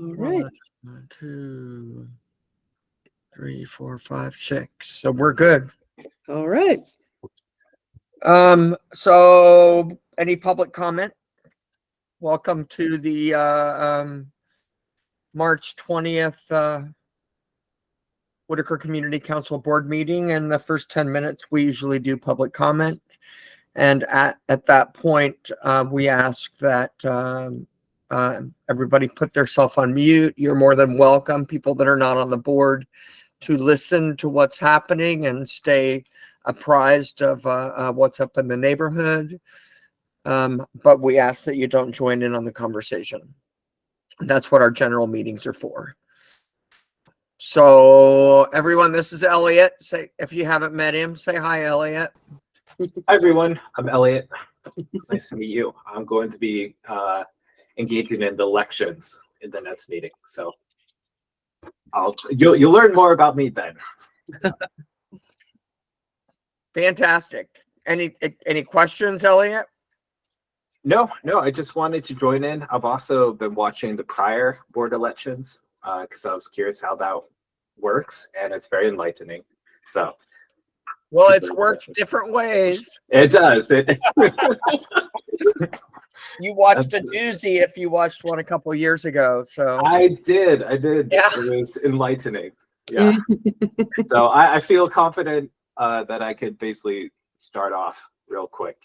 All right. 1, 2, 3, 4, 5, 6. So we're good. All right. So any public comment? Welcome to the March 20th Whitaker Community Council Board meeting. In the first 10 minutes, we usually do public comment. And at that point, we ask that everybody put themselves on mute. You're more than welcome, people that are not on the board, to listen to what's happening and stay apprised of what's up in the neighborhood. But we ask that you don't join in on the conversation. That's what our general meetings are for. So everyone, this is Elliot. Say, if you haven't met him, say hi, Elliot. Hi everyone, I'm Elliot. Nice to meet you. I'm going to be engaging in the elections in the next meeting, so you'll learn more about me then. Fantastic. Any questions, Elliot? No, I just wanted to join in. I've also been watching the prior board elections because I was curious how that works, and it's very enlightening. So. Well, it works different ways. It does. You watched a doozy if you watched one a couple of years ago. So I did. Yeah. It was enlightening. Yeah. So I feel confident that I could basically start off real quick.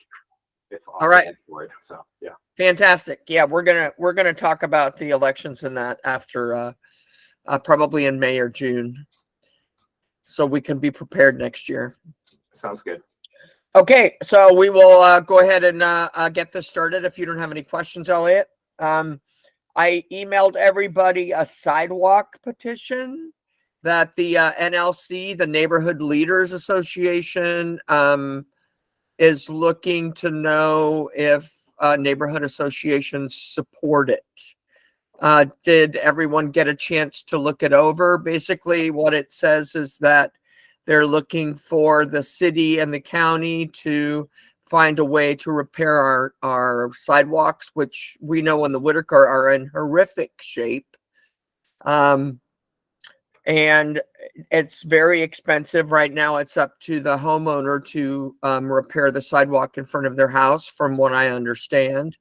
If all right. Board. So yeah. Fantastic. Yeah, we're gonna talk about the elections and that after probably in May or June, so we can be prepared next year. Sounds good. Okay, so we will go ahead and get this started. If you don't have any questions, Elliot, I emailed everybody a sidewalk petition that the NLC, the Neighborhood Leaders Association, is looking to know if neighborhood associations support it. Did everyone get a chance to look it over? Basically, what it says is that they're looking for the city and the county to find a way to repair our sidewalks, which we know in the Whitaker are in horrific shape. And it's very expensive right now. It's up to the homeowner to repair the sidewalk in front of their house, from what I understand.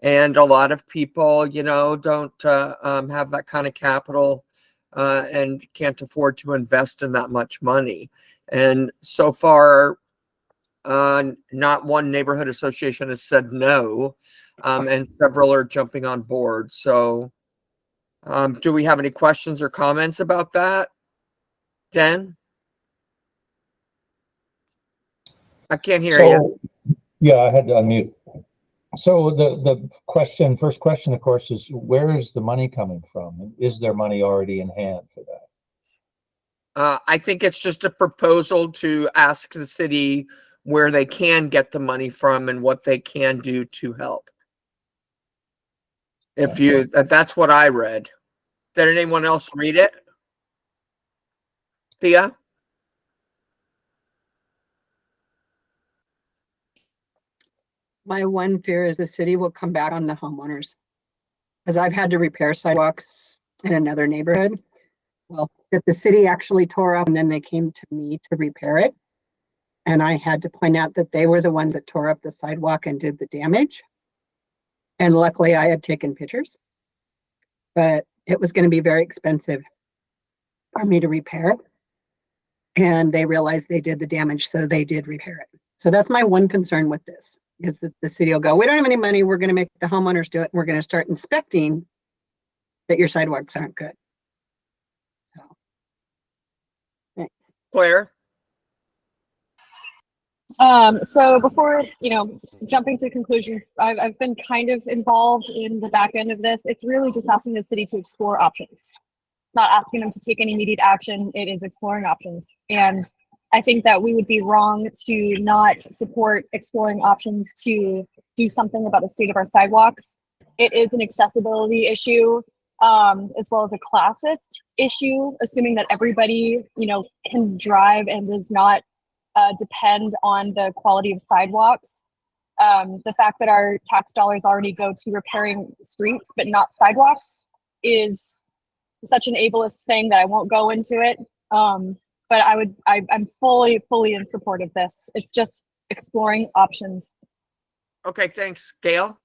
And a lot of people, don't have that kind of capital and can't afford to invest in that much money. And so far, not one neighborhood association has said no, and several are jumping on board. So do we have any questions or comments about that? Dan? I can't hear you. Yeah, I had to unmute. So the first question, of course, is where is the money coming from? Is there money already in hand for that? I think it's just a proposal to ask the city where they can get the money from and what they can do to help. If that's what I read. Did anyone else read it? Thea? My one fear is the city will come back on the homeowners, because I've had to repair sidewalks in another neighborhood. Well, that the city actually tore up and then they came to me to repair it. And I had to point out that they were the ones that tore up the sidewalk and did the damage. And luckily I had taken pictures, but it was going to be very expensive for me to repair it. And they realized they did the damage, so they did repair it. So that's my one concern with this, is that the city will go, we don't have any money, we're going to make the homeowners do it. And we're going to start inspecting that your sidewalks aren't good. So, thanks. Claire? So before, jumping to conclusions, I've been kind of involved in the back end of this. It's really just asking the city to explore options. It's not asking them to take any immediate action. It is exploring options. And I think that we would be wrong to not support exploring options to do something about the state of our sidewalks. It is an accessibility issue, as well as a classist issue, assuming that everybody, can drive and does not depend on the quality of sidewalks. The fact that our tax dollars already go to repairing streets, but not sidewalks, is such an ableist thing that I won't go into it. But I'm fully in support of this. It's just exploring options. Okay, thanks, Gail.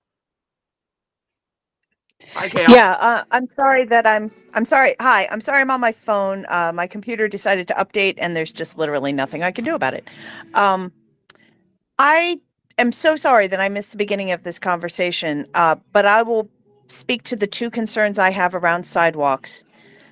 Hi, Gail. Yeah, I'm sorry that I'm sorry. Hi, I'm sorry I'm on my phone. My computer decided to update and there's just literally nothing I can do about it. I am so sorry that I missed the beginning of this conversation, but I will speak to the two concerns I have around sidewalks.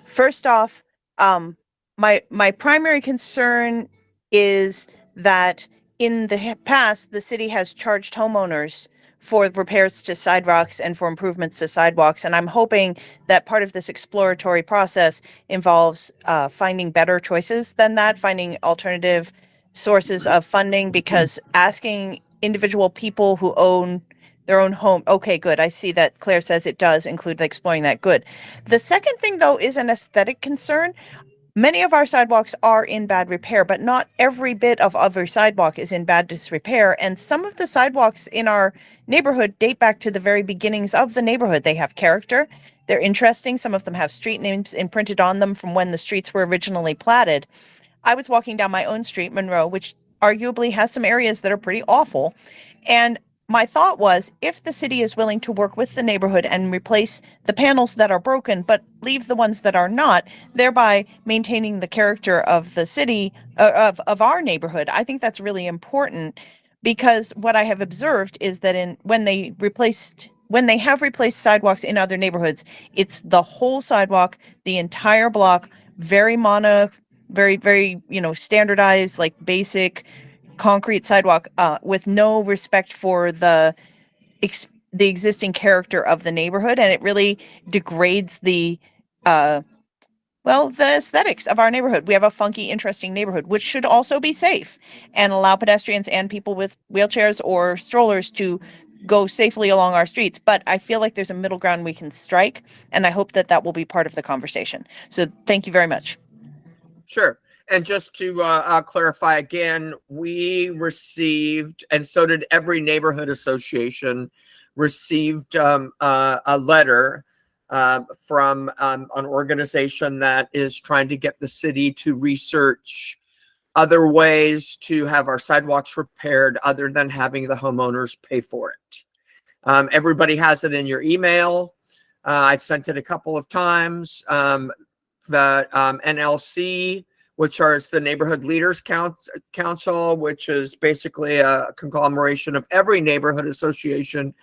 First off, my primary concern is that in the past, the city has charged homeowners for repairs to sidewalks and for improvements to sidewalks, and I'm hoping that part of this exploratory process involves finding better choices than that, finding alternative sources of funding, because asking individual people who own their own home. Okay, good. I see that Claire says it does include exploring that. Good. The second thing, though, is an aesthetic concern. Many of our sidewalks are in bad repair, but not every bit of every sidewalk is in bad disrepair. And some of the sidewalks in our neighborhood date back to the very beginnings of the neighborhood. They have character. They're interesting. Some of them have street names imprinted on them from when the streets were originally platted. I was walking down my own street, Monroe, which arguably has some areas that are pretty awful. And my thought was, if the city is willing to work with the neighborhood and replace the panels that are broken, but leave the ones that are not, thereby maintaining the character of the city, of our neighborhood, I think that's really important, because what I have observed is that when they have replaced sidewalks in other neighborhoods, it's the whole sidewalk, the entire block, very very, standardized, like basic concrete sidewalk, with no respect for the existing character of the neighborhood, and it really degrades the aesthetics of our neighborhood. We have a funky, interesting neighborhood, which should also be safe and allow pedestrians and people with wheelchairs or strollers to go safely along our streets. But I feel like there's a middle ground we can strike, and I hope that will be part of the conversation. So thank you very much. Sure. And just to clarify again, we received, and so did every neighborhood association, received a letter from an organization that is trying to get the city to research other ways to have our sidewalks repaired other than having the homeowners pay for it. Everybody has it in your email. I sent it a couple of times. The NLC, which is the Neighborhood Leaders Council, which is basically a conglomeration of every neighborhood association,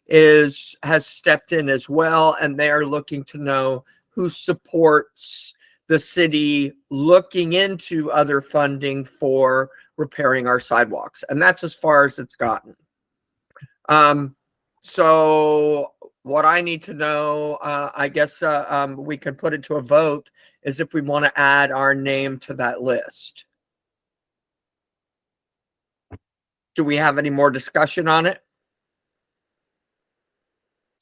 has stepped in as well, and they are looking to know who supports the city looking into other funding for repairing our sidewalks, and that's as far as it's gotten. So what I need to know, I guess we can put it to a vote, is if we want to add our name to that list. Do we have any more discussion on it?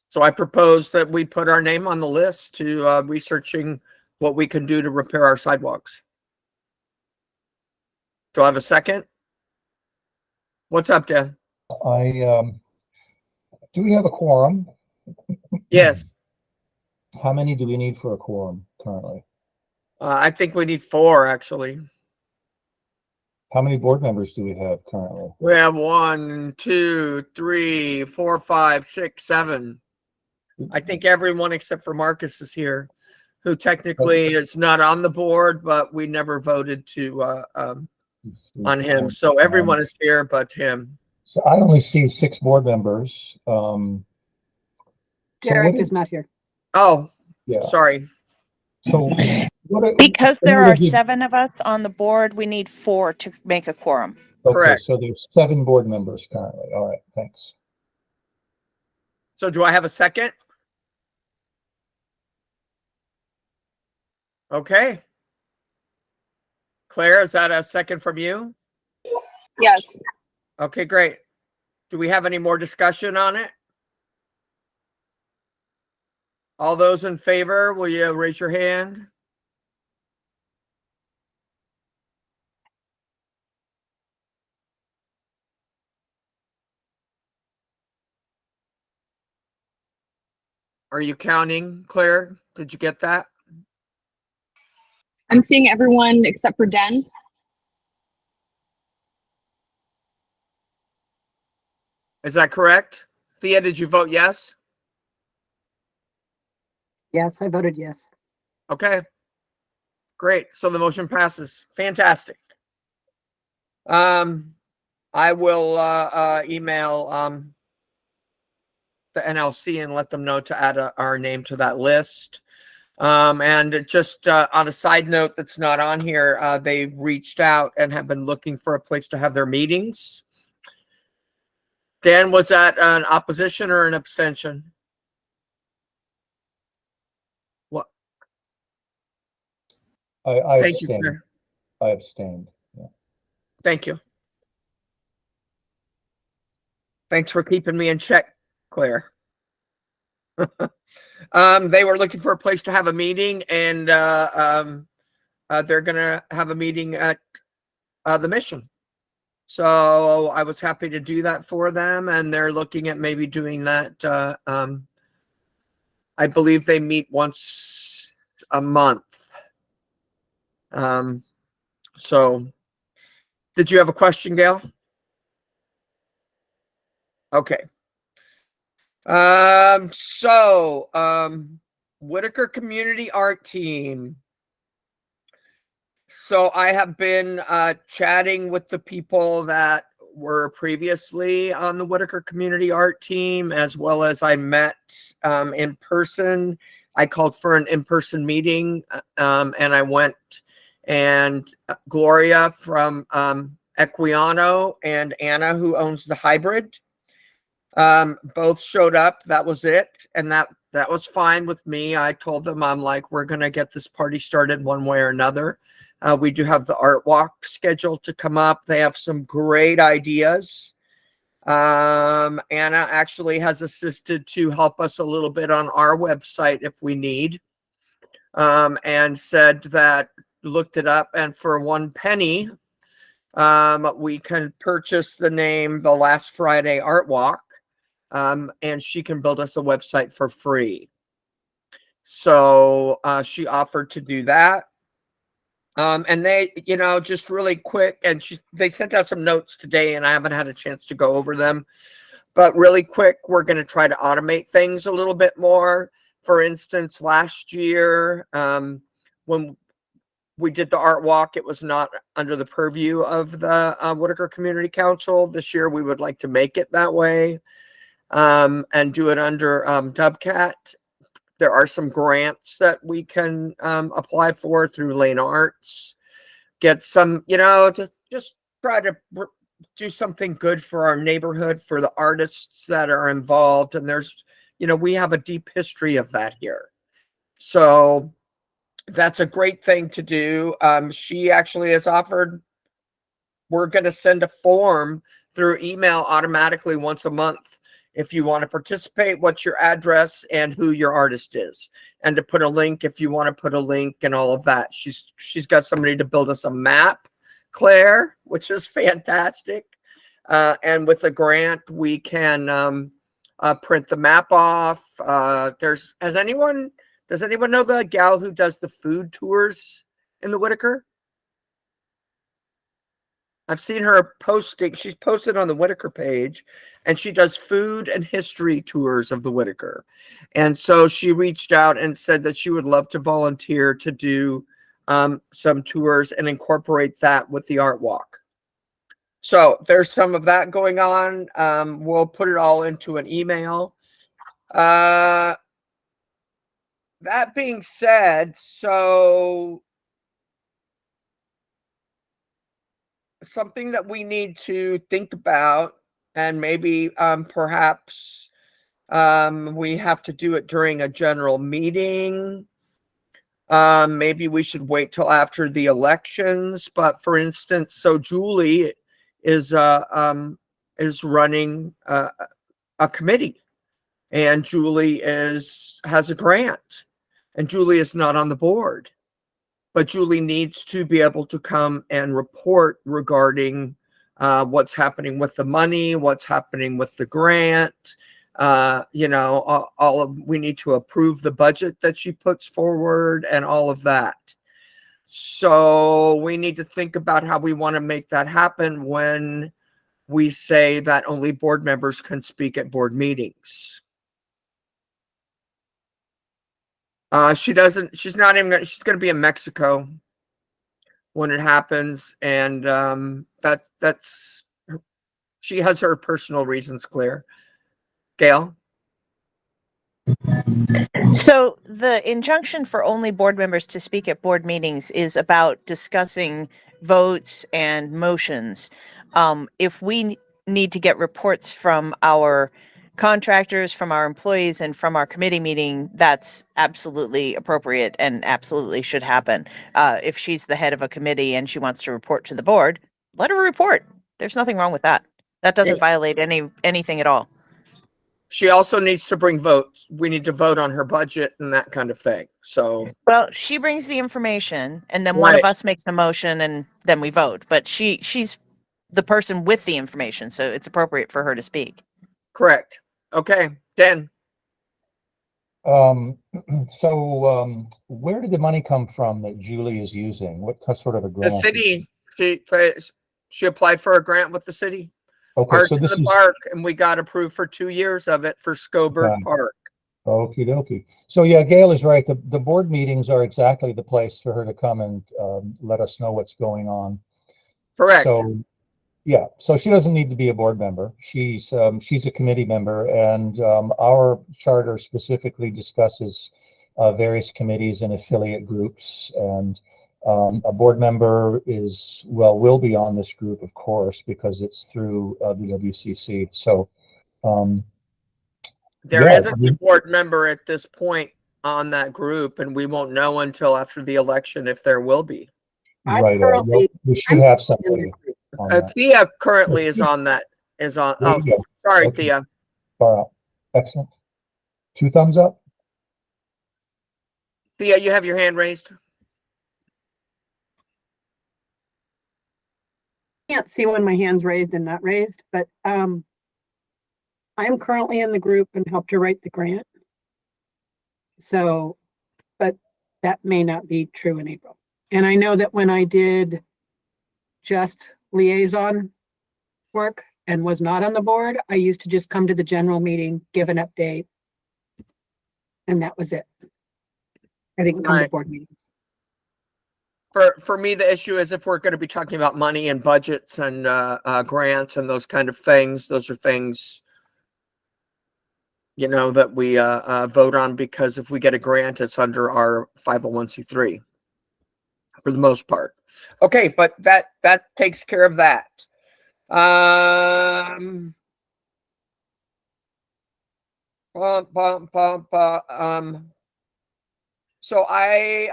So I propose that we put our name on the list to researching what we can do to repair our sidewalks. Do I have a second? What's up, Dan? Do we have a quorum? Yes. How many do we need for a quorum currently? I think we need 4, actually. How many board members do we have currently? We have 1, 2, 3, 4, 5, 6, 7. I think everyone except for Marcus is here, who technically is not on the board, but we never voted to on him. So everyone is here but him. So I only see 6 board members. Derek is not here. Oh, Yeah. sorry. So Because there are 7 of us on the board, we need 4 to make a quorum. Okay, Correct. so there's 7 board members currently. All right, thanks. So do I have a second? Okay. Claire, is that a second from you? Yes. Okay, great. Do we have any more discussion on it? All those in favor, will you raise your hand? Are you counting, Claire? Did you get that? I'm seeing everyone except for Den. Is that correct? Thea, did you vote yes? Yes, I voted yes. Okay. Great. So the motion passes. Fantastic. I will email the NLC and let them know to add our name to that list. And just on a side note that's not on here, they reached out and have been looking for a place to have their meetings. Dan, was that an opposition or an abstention? What? I Thank you, abstained. Claire. I abstained. Yeah. Thank you. Thanks for keeping me in check, Claire. They were looking for a place to have a meeting, and they're gonna have a meeting at the Mission. So I was happy to do that for them, and they're looking at maybe doing that. I believe they meet once a month. So did you have a question, Gail? Okay. Whitaker Community Art Team. So I have been chatting with the people that were previously on the Whitaker Community Art Team, as well as I met in person. I called for an in-person meeting, and I went, and Gloria from Equiano and Anna, who owns the Hybrid, both showed up. That was it, and that was fine with me. I told them, I'm like, we're gonna get this party started one way or another. We do have the art walk scheduled to come up. They have some great ideas. Anna actually has assisted to help us a little bit on our website if we need, and said that, looked it up, and for 1 penny, we can purchase the name The Last Friday Art Walk, and she can build us a website for free. So she offered to do that. And they, just really quick, and they sent out some notes today, and I haven't had a chance to go over them, but really quick, we're going to try to automate things a little bit more. For instance, last year, when we did the art walk, it was not under the purview of the Whitaker Community Council. This year, we would like to make it that way, and do it under Dubcat. There are some grants that we can apply for through Lane Arts. Get some, to just try to do something good for our neighborhood, for the artists that are involved. And there's, we have a deep history of that here. So that's a great thing to do. She actually has offered, we're going to send a form through email automatically once a month. If you want to participate, what's your address and who your artist is, and to put a link if you want to put a link and all of that. She's got somebody to build us a map, Claire, which is fantastic. And with a grant, we can print the map off. Does anyone know the gal who does the food tours in the Whitaker? I've seen her posting. She's posted on the Whitaker page, and she does food and history tours of the Whitaker. And so she reached out and said that she would love to volunteer to do some tours and incorporate that with the art walk. So there's some of that going on. We'll put it all into an email. That being said, so something that we need to think about, and maybe perhaps we have to do it during a general meeting. Maybe we should wait till after the elections. But for instance, so Julie is running a committee, and Julie has a grant, and Julie is not on the board. But Julie needs to be able to come and report regarding what's happening with the money, what's happening with the grant, You know, we need to approve the budget that she puts forward and all of that. So we need to think about how we want to make that happen when we say that only board members can speak at board meetings. She's not even gonna, she's going to be in Mexico when it happens. And that's, she has her personal reasons clear. Gail? So the injunction for only board members to speak at board meetings is about discussing votes and motions. If we need to get reports from our contractors, from our employees, and from our committee meeting, that's absolutely appropriate and absolutely should happen. If she's the head of a committee and she wants to report to the board, let her report. There's nothing wrong with that. That doesn't violate anything at all. She also needs to bring votes. We need to vote on her budget and that kind of thing. So, well, she brings the information, and then one of us makes the motion, and then we vote. But she's the person with the information, so it's appropriate for her to speak. Correct. Okay, Dan. So where did the money come from that Julie is using? What sort of a grant? The city. She applied for a grant with the city. Okay, Arts so in this the is Park, and we got approved for 2 years of it for Scoburg Park. okie dokie. So yeah, Gail is right. The board meetings are exactly the place for her to come and let us know what's going on. Correct. So yeah, so she doesn't need to be a board member. She's a committee member, and our charter specifically discusses various committees and affiliate groups, and a board member will be on this group, of course, because it's through the WCC. So there isn't a board member at this point on that group, and we won't know until after the election if there will be. Right. We should have somebody. Thea currently is on that. Sorry, Thea. Excellent. 2 thumbs up. Thea, you have your hand raised. Can't see when my hand's raised and not raised, but I'm currently in the group and helped her write the grant. So, but that may not be true in April. And I know that when I did just liaison work and was not on the board, I used to just come to the general meeting, give an update, and that was it. I didn't come to board meetings. For me, the issue is if we're going to be talking about money and budgets and grants and those kind of things, those are things, you know, that we vote on, because if we get a grant, it's under our 501c3 for the most part. Okay, but that takes care of that. So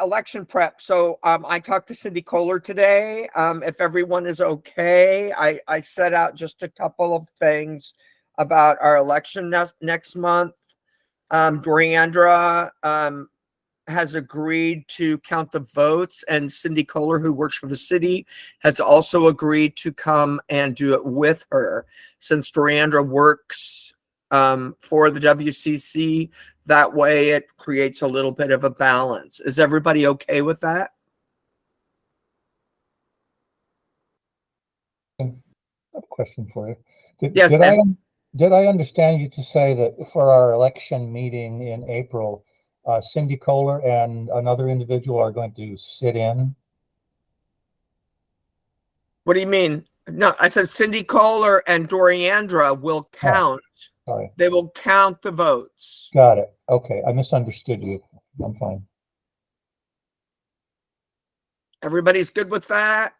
election prep. So I talked to Cindy Kohler today. If everyone is okay, I set out just a couple of things about our election next month. Doriandra has agreed to count the votes, and Cindy Kohler, who works for the city, has also agreed to come and do it with her. Since Doriandra works for the WCC, that way it creates a little bit of a balance. Is everybody okay with that? I have a question for you. Yes, did I understand you to say that for our election meeting in April, Cindy Kohler and another individual are going to sit in? What do you mean? No, I said Cindy Kohler and Doriandra will count. Oh, sorry. They will count the votes. Got it. Okay, I misunderstood you. I'm fine. Everybody's good with that?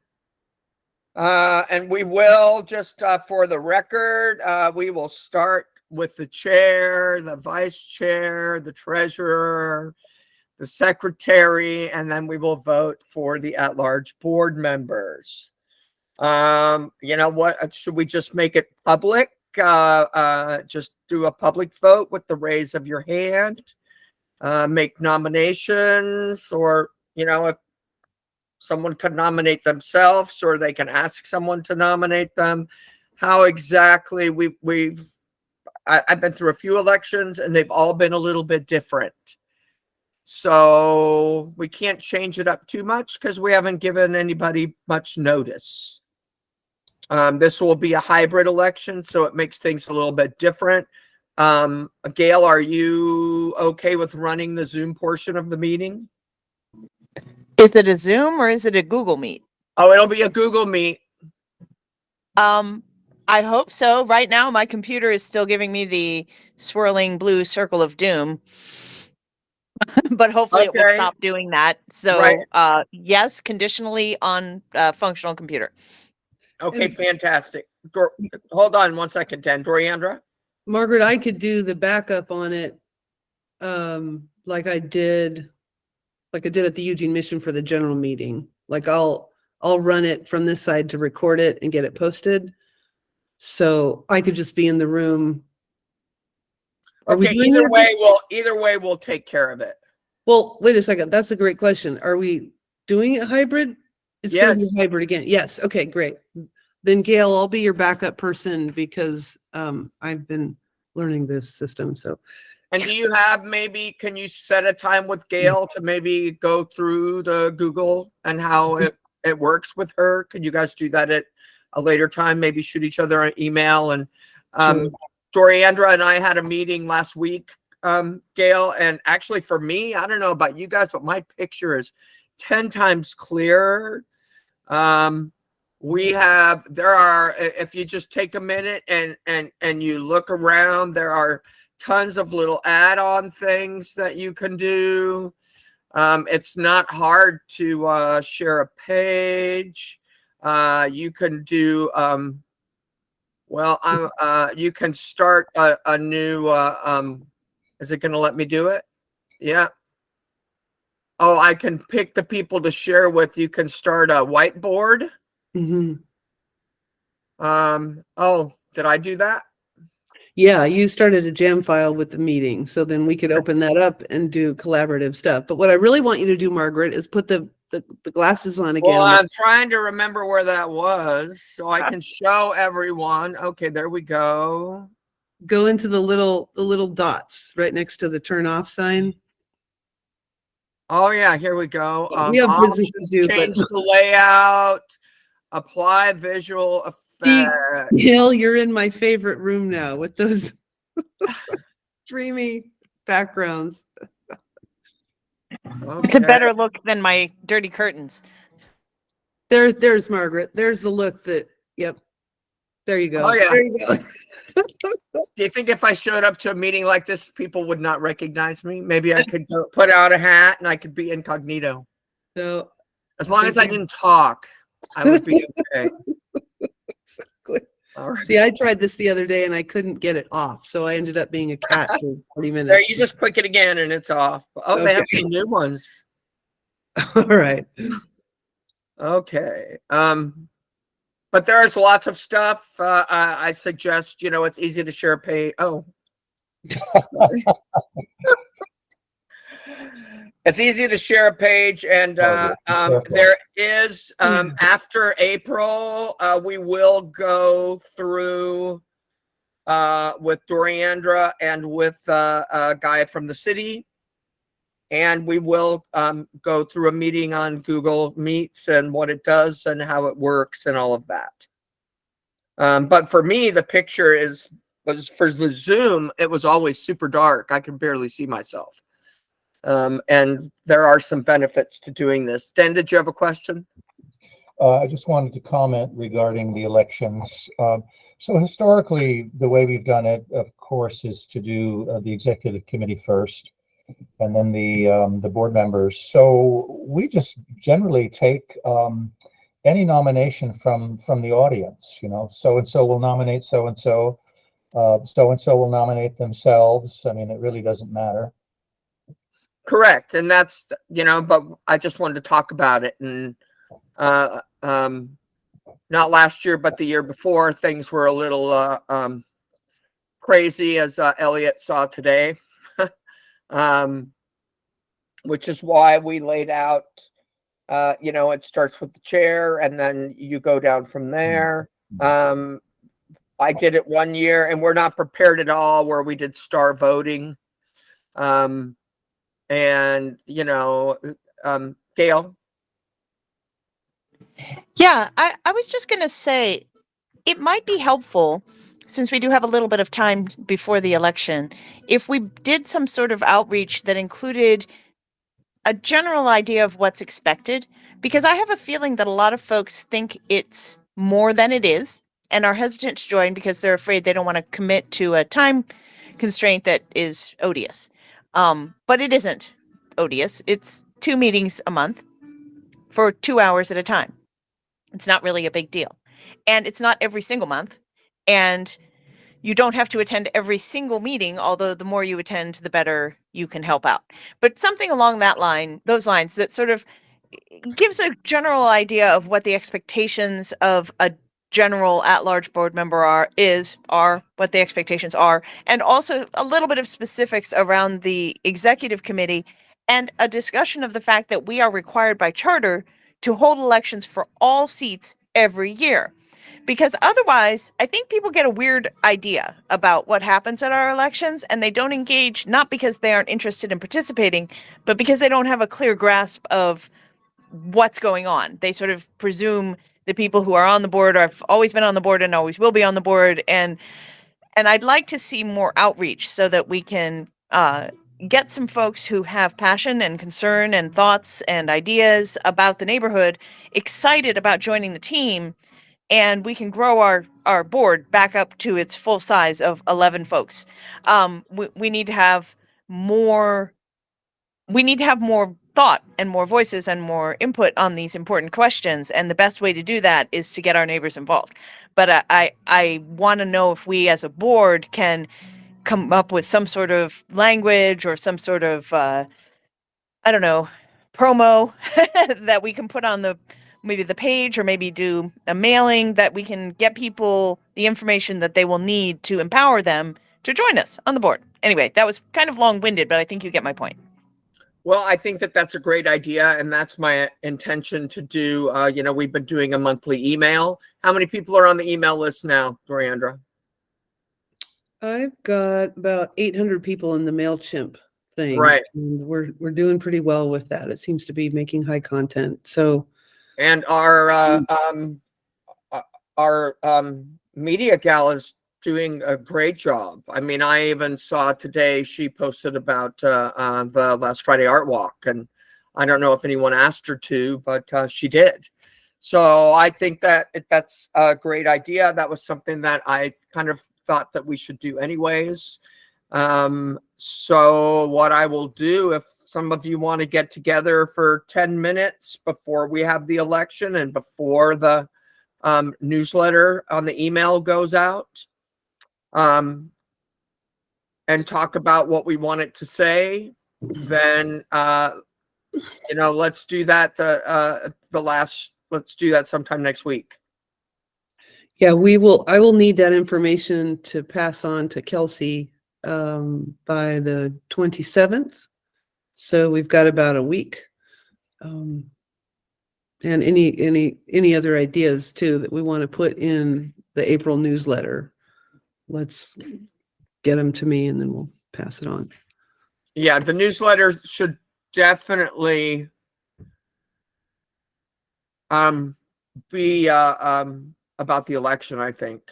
And we will, just for the record, we will start with the chair, the vice chair, the treasurer, the secretary, and then we will vote for the at-large board members. You know what? Should we just make it public? Just do a public vote with the raise of your hand, make nominations, or, you know, if someone could nominate themselves, or they can ask someone to nominate them. How exactly I've been through a few elections and they've all been a little bit different. So we can't change it up too much because we haven't given anybody much notice. This will be a hybrid election, so it makes things a little bit different. Gail, are you okay with running the Zoom portion of the meeting? Is it a Zoom or is it a Google Meet? Oh, it'll be a Google Meet. I hope so. Right now, my computer is still giving me the swirling blue circle of doom, but hopefully it will Okay. stop doing that. So, Right. yes, conditionally on functional computer. Okay, fantastic. Hold on one second, Dan. Doriandra? Margaret, I could do the backup on it, like I did at the Eugene Mission for the general meeting. Like I'll run it from this side to record it and get it posted. So I could just be in the room. Are we Okay, doing either way, we'll take care of it. Well, wait a second. That's a great question. Are we doing it hybrid? It's gonna be Yes. hybrid again. Yes. Okay, great. Then Gail, I'll be your backup person because I've been learning this system. So And do you have can you set a time with Gail to maybe go through the Google and how it works with her? Could you guys do that at a later time? Maybe shoot each other an email. And Sure. Doriandra and I had a meeting last week, Gail, and actually for me, I don't know about you guys, but my picture is 10 times clearer. If you just take a minute and you look around, there are tons of little add-on things that you can do. It's not hard to share a page. You can do you can start a new is it going to let me do it? Yeah. Oh, I can pick the people to share with. You can start a whiteboard. mhm. Oh, did I do that? Yeah, you started a jam file with the meeting, so then we could open that up and do collaborative stuff. But what I really want you to do, Margaret, is put the glasses on again. Well, I'm trying to remember where that was so I can show everyone. Okay, there we go. Go into the little dots right next to the turn off sign. Oh yeah, here we go. We have business to do, change but the layout, apply visual effect. Gail, you're in my favorite room now with those dreamy backgrounds. It's a Okay. better look than my dirty curtains. There's Margaret. There's the look yep. There you go. Oh, yeah. There you go. Do you think if I showed up to a meeting like this, people would not recognize me? Maybe I could put out a hat and I could be incognito. So As long as I didn't talk, I would be okay. exactly. All right. See, I tried this the other day and I couldn't get it off, so I ended up being a cat for 40 minutes. There, you just click it again and it's off. Oh, they have Okay. some new ones. All right. Okay. But there's lots of stuff. I suggest, it's easy to share a page. Oh. It's easy to share a page, and there is after April, we will go through with Doriandra and with a guy from the city, and we will go through a meeting on Google Meets and what it does and how it works and all of that. But for me, the picture was for the Zoom. It was always super dark. I could barely see myself. And there are some benefits to doing this. Dan, did you have a question? I just wanted to comment regarding the elections. So historically, the way we've done it, of course, is to do the executive committee first, and then the board members. So we just generally take any nomination from the audience. So and so will nominate so and so. So and so will nominate themselves. I mean, it really doesn't matter. Correct. And that's, but I just wanted to talk about it. And not last year, but the year before, things were a little crazy, as Elliot saw today, which is why we laid out, it starts with the chair and then you go down from there. I did it one year, and we're not prepared at all where we did star voting. And Gail. Yeah, I was just going to say it might be helpful, since we do have a little bit of time before the election, if we did some sort of outreach that included a general idea of what's expected, because I have a feeling that a lot of folks think it's more than it is and are hesitant to join because they're afraid they don't want to commit to a time constraint that is odious. But it isn't odious. It's 2 meetings a month for 2 hours at a time. It's not really a big deal. And it's not every single month. And you don't have to attend every single meeting, although the more you attend, the better you can help out. But something along those lines that sort of gives a general idea of what the expectations of a general at-large board member are what the expectations are, and also a little bit of specifics around the executive committee and a discussion of the fact that we are required by charter to hold elections for all seats every year. Because otherwise, I think people get a weird idea about what happens at our elections, and they don't engage, not because they aren't interested in participating, but because they don't have a clear grasp of what's going on. They sort of presume the people who are on the board have always been on the board and always will be on the board. And I'd like to see more outreach so that we can get some folks who have passion and concern and thoughts and ideas about the neighborhood excited about joining the team, and we can grow our board back up to its full size of 11 folks. We need to have more. We need to have more thought and more voices and more input on these important questions. And the best way to do that is to get our neighbors involved. But I want to know if we as a board can come up with some sort of language or some sort of, I don't know, promo that we can put on maybe the page, or maybe do a mailing that we can get people the information that they will need to empower them to join us on the board. Anyway, that was kind of long-winded, but I think you get my point. Well, I think that that's a great idea, and that's my intention to do. We've been doing a monthly email. How many people are on the email list now, Doriandra? I've got about 800 people in the MailChimp thing. Right. And we're doing pretty well with that. It seems to be making high content. So, and our media gal is doing a great job. I mean, I even saw today she posted about the last Friday art walk, and I don't know if anyone asked her to, but she did. So I think that that's a great idea. That was something that I kind of thought that we should do anyways. So what I will do, if some of you want to get together for 10 minutes before we have the election and before the newsletter on the email goes out, and talk about what we want it to say, then let's do that. Let's do that sometime next week. yeah, I will need that information to pass on to Kelsey by the 27th. So we've got about a week. And any other ideas too that we want to put in the April newsletter, let's get them to me and then we'll pass it on. Yeah, the newsletter should definitely be about the election, I think.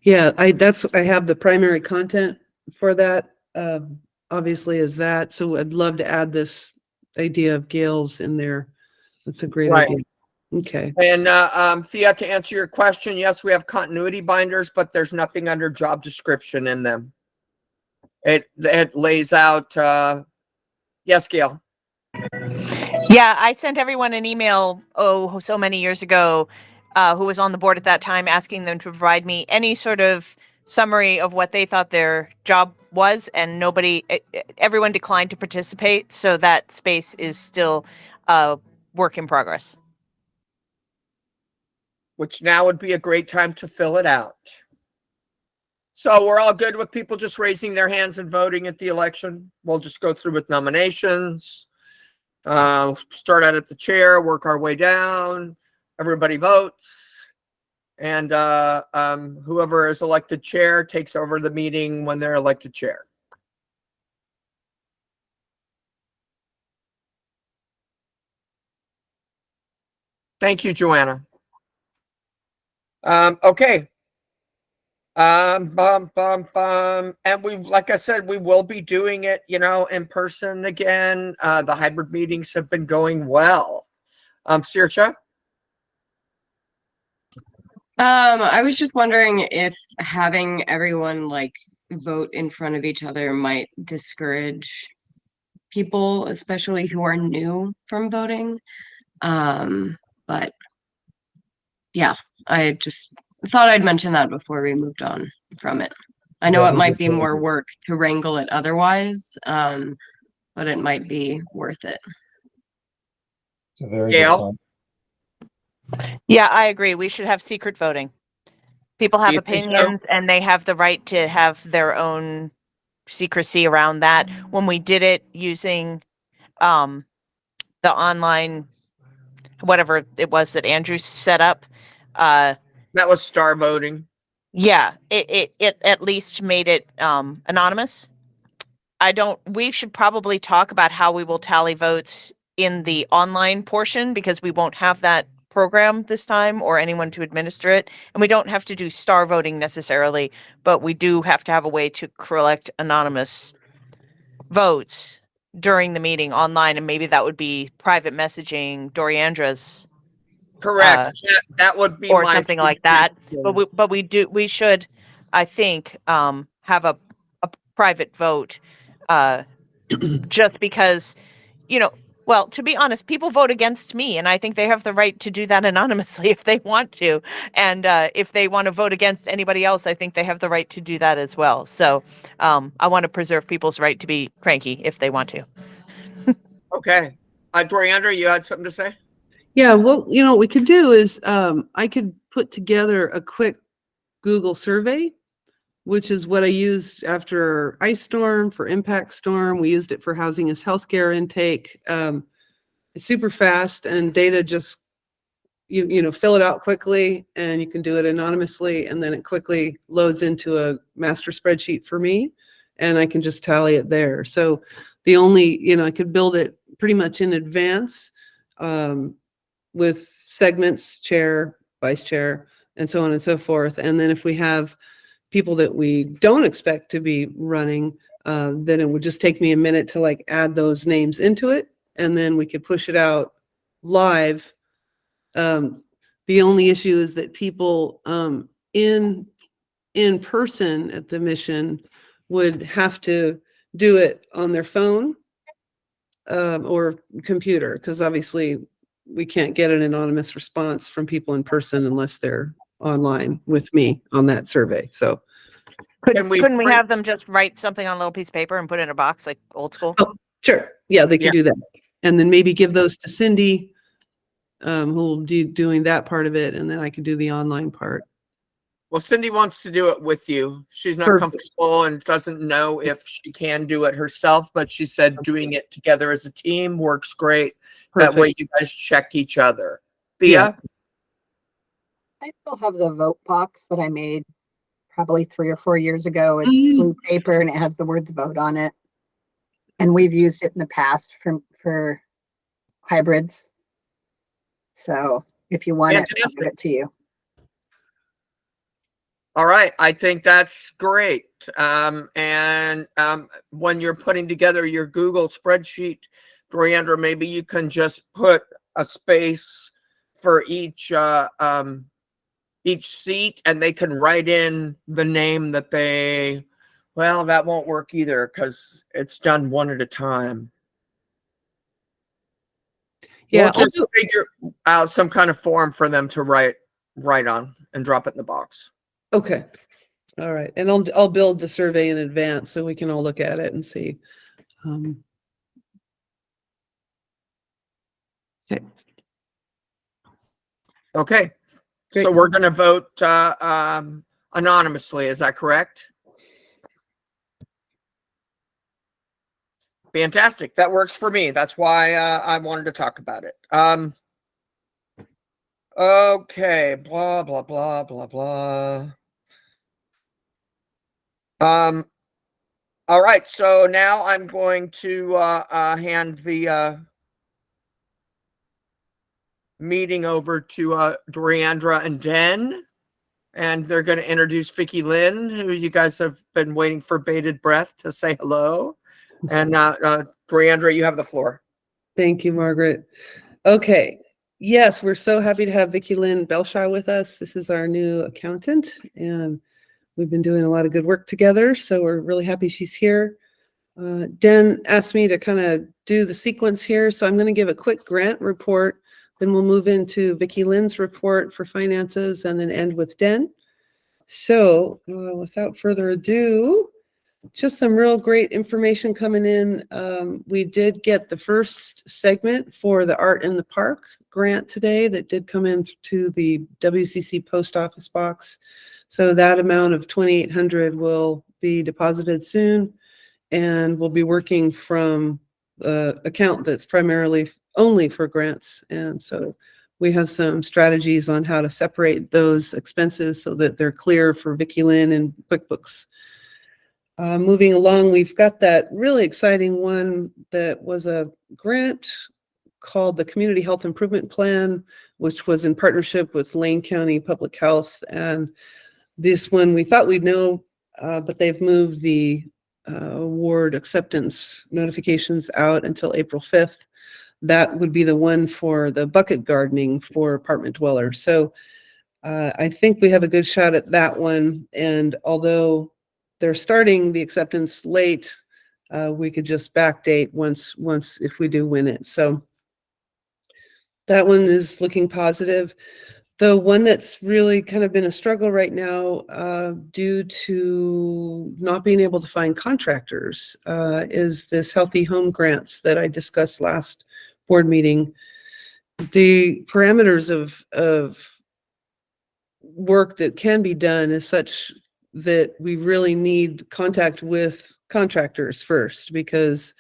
Yeah, I have the primary content for that, obviously, is that. So I'd love to add this idea of Gail's in there. That's a great Right. idea. Okay. And Thea, to answer your question, yes, we have continuity binders, but there's nothing under job description in them. It lays out. Yes, Gail. Yeah, I sent everyone an email, so many years ago, who was on the board at that time, asking them to provide me any sort of summary of what they thought their job was, and everyone declined to participate, so that space is still a work in progress. Which now would be a great time to fill it out. So we're all good with people just raising their hands and voting at the election. We'll just go through with nominations. Start out at the chair, work our way down. Everybody votes. And whoever is elected chair takes over the meeting when they're elected chair. Thank you, Joanna. Okay. And we, like I said, we will be doing it, in person again. The hybrid meetings have been going well. Saoirse? I was just wondering if having everyone like vote in front of each other might discourage people, especially who are new from voting. But yeah, I just thought I'd mention that before we moved on from it. I know That it is a might be very more good- work to wrangle it otherwise, but it might be worth it. It's a very Gail? good point. Yeah, I agree. We should have secret voting. People Do have you think so? opinions and they have the right to have their own secrecy around that. When we did it using the online, whatever it was that Andrew set up, That was star voting. yeah, it at least made it anonymous. We should probably talk about how we will tally votes in the online portion because we won't have that program this time or anyone to administer it. And we don't have to do star voting necessarily, but we do have to have a way to collect anonymous votes during the meeting online. And maybe that would be private messaging Doriandra's Correct. That would be or my something like that. suggestion. But we should, I think, have a private vote, just because, well, to be honest, people vote against me, and I think they have the right to do that anonymously if they want to. And if they want to vote against anybody else, I think they have the right to do that as well. So I want to preserve people's right to be cranky if they want to. Okay. Doriandra, you had something to say? Yeah, what we could do is I could put together a quick Google survey, which is what I used after ice storm for impact storm. We used it for housing as healthcare intake. It's super fast and data just fill it out quickly and you can do it anonymously and then it quickly loads into a master spreadsheet for me and I can just tally it there. So the only, I could build it pretty much in advance with segments, chair, vice chair, and so on and so forth. And then if we have people that we don't expect to be running, then it would just take me a minute to like add those names into it. And then we could push it out live. The only issue is that people in person at the mission would have to do it on their phone or computer, because obviously we can't get an anonymous response from people in person unless they're online with me on that survey. So Can we Couldn't we print- have them just write something on a little piece of paper and put it in a box like old school? oh, sure, yeah, they Yeah. could do that, and then maybe give those to Cindy, who will be doing that part of it, and then I can do the online part. Well, Cindy wants to do it with you. She's not Perfect. comfortable and doesn't know if she can do it herself, but she said doing it together as a team works great. That way Perfect. you guys check each other. Yeah. Thea? I still have the vote box that I made probably 3 or 4 years ago. It's Mm. blue paper and it has the words vote on it. And we've used it in the past for hybrids. So if you want it, I'll Fantastic. give it to you. All right, I think that's great. And when you're putting together your Google spreadsheet, Doriandra, maybe you can just put a space for each seat, and they can write in the name that they. Well, that won't work either because it's done one at a time. Yeah, We'll just figure out some kind of form for them to write on and drop it in the box. okay. All right, and I'll build the survey in advance so we can all look at it and see. Okay. Okay. Great. So we're going to vote anonymously. Is that correct? Fantastic. That works for me. That's why I wanted to talk about it. Okay, blah, blah, blah, blah, blah. All right, so now I'm going to hand the meeting over to Doriandra and Den, and they're going to introduce Vicky Lynn, who you guys have been waiting for bated breath to say hello. And Doriandra, you have the floor. Thank you, Margaret. Okay. Yes, we're so happy to have Vicky Lynn Belshaw with us. This is our new accountant, and we've been doing a lot of good work together, so we're really happy she's here. Den asked me to kind of do the sequence here, so I'm going to give a quick grant report, then we'll move into Vicky Lynn's report for finances, and then end with Den. So without further ado, just some real great information coming in. We did get the first segment for the Art in the Park grant today that did come in to the WCC post office box. So that amount of $2,800 will be deposited soon, and we'll be working from the account that's primarily only for grants. And so we have some strategies on how to separate those expenses so that they're clear for Vicky Lynn and QuickBooks. Moving along, we've got that really exciting one that was a grant called the Community Health Improvement Plan, which was in partnership with Lane County Public Health. And this one we thought we'd know, but they've moved the award acceptance notifications out until April 5th. That would be the one for the bucket gardening for apartment dwellers. So I think we have a good shot at that one. And although they're starting the acceptance late, we could just backdate once if we do win it. So that one is looking positive. The one that's really kind of been a struggle right now due to not being able to find contractors is this Healthy Home Grants that I discussed last board meeting. The parameters of work that can be done is such that we really need contact with contractors first, because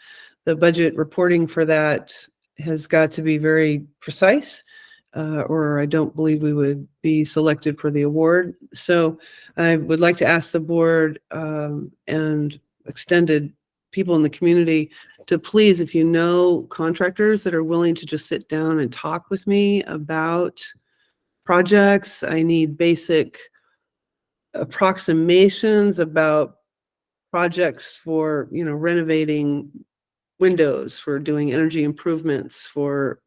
the budget reporting for that has got to be very precise, or I don't believe we would be selected for the award. So I would like to ask the board and extended people in the community to please, if you know contractors that are willing to just sit down and talk with me about projects. I need basic approximations about projects for, renovating windows, for doing energy improvements, for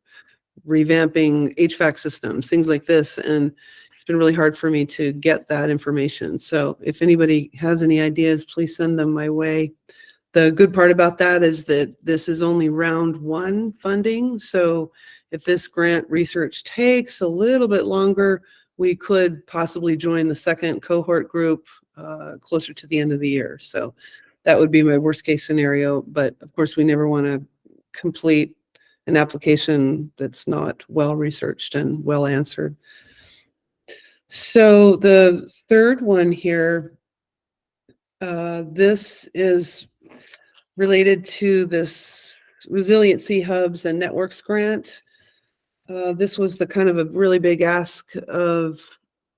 revamping HVAC systems, things like this. And it's been really hard for me to get that information. So if anybody has any ideas, please send them my way. The good part about that is that this is only round one funding. So if this grant research takes a little bit longer, we could possibly join the second cohort group closer to the end of the year. So that would be my worst case scenario. But of course, we never want to complete an application that's not well researched and well answered. So the third one here, this is related to this Resiliency Hubs and Networks grant. This was the kind of a really big ask of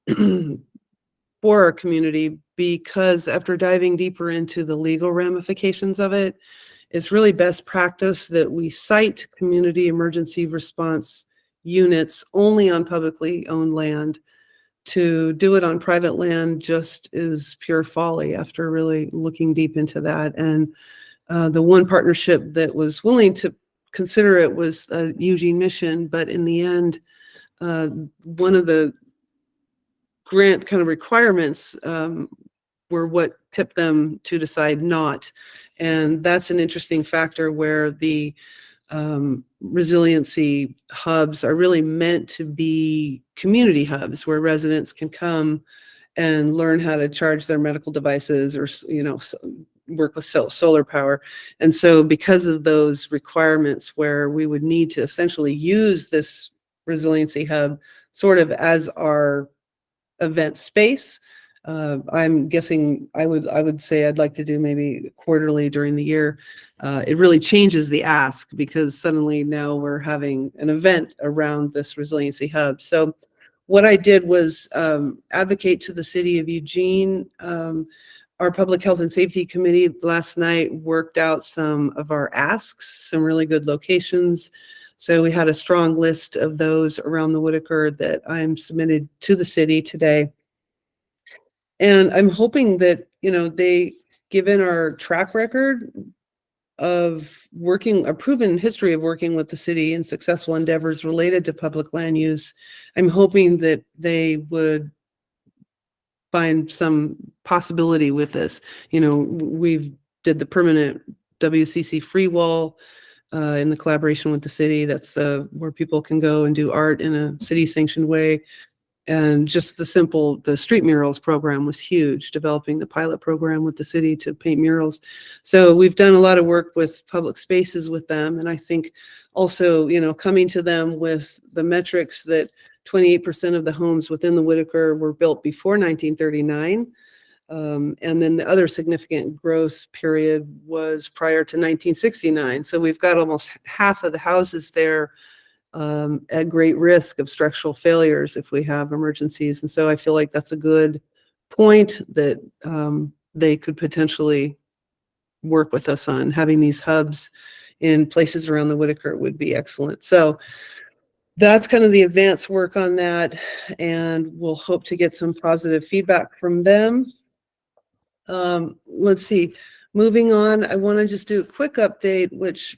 for our community, because after diving deeper into the legal ramifications of it, it's really best practice that we cite community emergency response units only on publicly owned land. To do it on private land just is pure folly after really looking deep into that. And the one partnership that was willing to consider it was Eugene Mission, but in the end, one of the grant kind of requirements were what tipped them to decide not. And that's an interesting factor where the resiliency hubs are really meant to be community hubs where residents can come and learn how to charge their medical devices, or work with solar power. And so because of those requirements where we would need to essentially use this resiliency hub sort of as our event space, I'm guessing I would say I'd like to do maybe quarterly during the year. It really changes the ask, because suddenly now we're having an event around this resiliency hub. So what I did was advocate to the city of Eugene. Our Public Health and Safety Committee last night worked out some of our asks, some really good locations. So we had a strong list of those around the Whitaker that I'm submitted to the city today. And I'm hoping that, they, given our track record of working, a proven history of working with the city in successful endeavors related to public land use, I'm hoping that they would find some possibility with this. We've did the permanent WCC free wall in the collaboration with the city. That's where people can go and do art in a city sanctioned way. And just the street murals program was huge, developing the pilot program with the city to paint murals. So we've done a lot of work with public spaces with them. And I think also, coming to them with the metrics that 28% of the homes within the Whitaker were built before 1939. And then the other significant growth period was prior to 1969. So we've got almost half of the houses there at great risk of structural failures if we have emergencies. And so I feel like that's a good point that they could potentially work with us on. Having these hubs in places around the Whitaker would be excellent. So that's kind of the advanced work on that, and we'll hope to get some positive feedback from them. Let's see. Moving on, I want to just do a quick update, which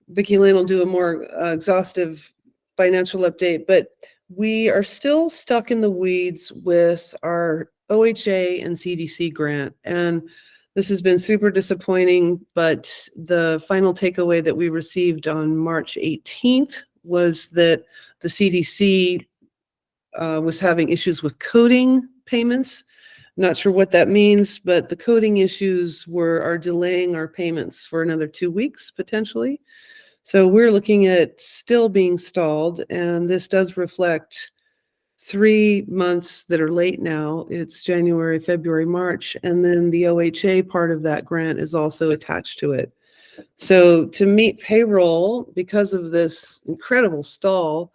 Vicki Lynn will do a more exhaustive financial update, but we are still stuck in the weeds with our OHA and CDC grant. And this has been super disappointing, but the final takeaway that we received on March 18th was that the CDC was having issues with coding payments. Not sure what that means, but the coding issues are delaying our payments for another 2 weeks potentially. So we're looking at still being stalled, and this does reflect 3 months that are late now. It's January, February, March, and then the OHA part of that grant is also attached to it. So to meet payroll, because of this incredible stall,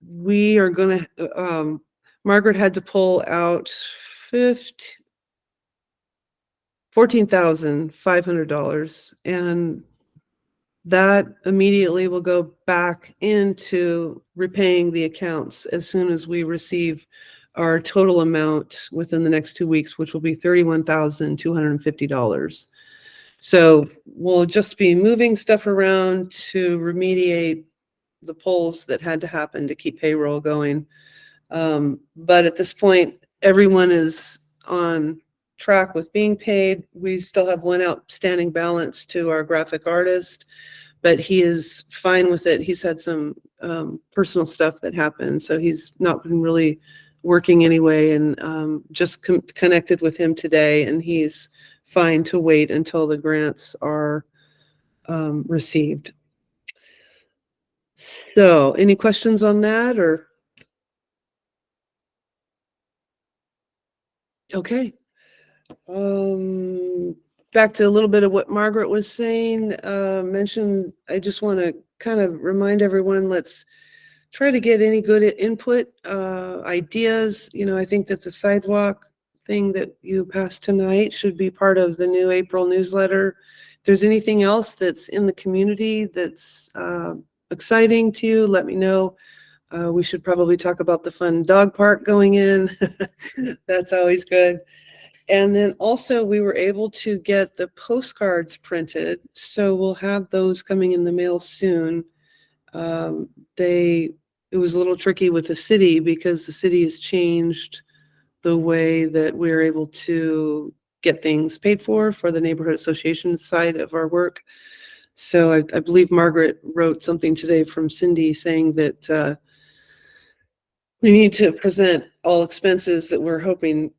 we are going to, Margaret had to pull out $14,500, and that immediately will go back into repaying the accounts as soon as we receive our total amount within the next 2 weeks, which will be $31,250. So we'll just be moving stuff around to remediate the polls that had to happen to keep payroll going. But at this point, everyone is on track with being paid. We still have one outstanding balance to our graphic artist, but he is fine with it. He's had some personal stuff that happened, so he's not been really working anyway, and just connected with him today, and he's fine to wait until the grants are received. So any questions on that, or? Okay. Back to a little bit of what Margaret was saying, mentioned, I just want to kind of remind everyone, let's try to get any good input, ideas. I think that the sidewalk thing that you passed tonight should be part of the new April newsletter. If there's anything else that's in the community that's exciting to you, let me know. We should probably talk about the fun dog park going in. That's always good. And then also we were able to get the postcards printed, so we'll have those coming in the mail soon. It was a little tricky with the city because the city has changed the way that we're able to get things paid for the neighborhood association side of our work. So I believe Margaret wrote something today from Cindy saying that we need to present all expenses that we're hoping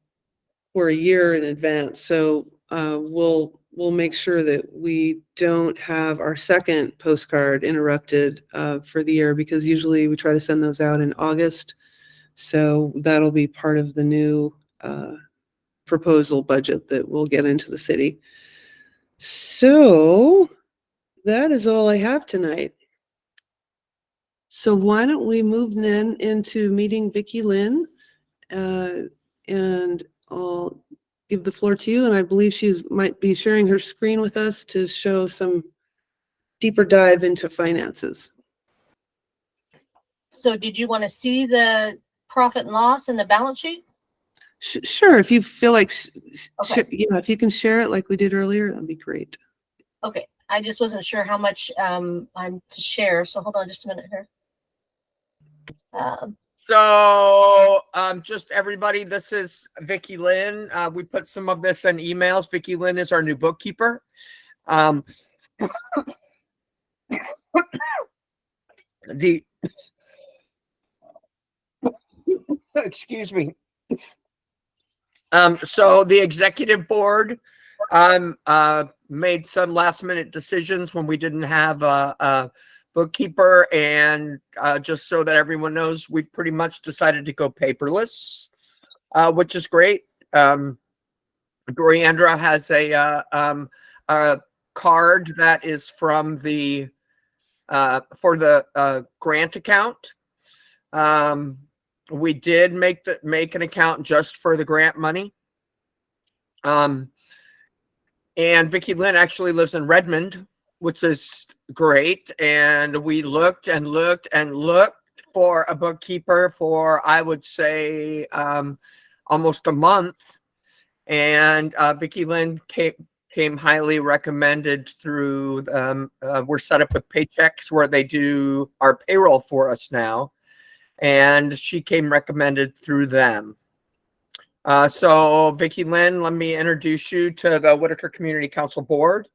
for a year in advance. So we'll make sure that we don't have our second postcard interrupted for the year, because usually we try to send those out in August. So that'll be part of the new proposal budget that we'll get into the city. So that is all I have tonight. So why don't we move then into meeting Vicki Lynn? And I'll give the floor to you. And I believe might be sharing her screen with us to show some deeper dive into finances. So did you want to see the profit and loss and the balance sheet? Sure, if you feel like, Okay. yeah, if you can share it like we did earlier, that'd be great. Okay, I just wasn't sure how much I'm to share, so hold on just a minute here. So, just everybody, this is Vicki Lynn. We put some of this in emails. Vicki Lynn is our new bookkeeper. Excuse me. So the executive board made some last minute decisions when we didn't have a bookkeeper, and just so that everyone knows, we've pretty much decided to go paperless, which is great. Doriandra has a card that is from the for the grant account. We did make an account just for the grant money. And Vicki Lynn actually lives in Redmond, which is great. And we looked and looked and looked for a bookkeeper for, I would say, almost a month. And Vicki Lynn came highly recommended through, we're set up with Paychecks where they do our payroll for us now. And she came recommended through them. So Vicki Lynn, let me introduce you to the Whitaker Community Council Board.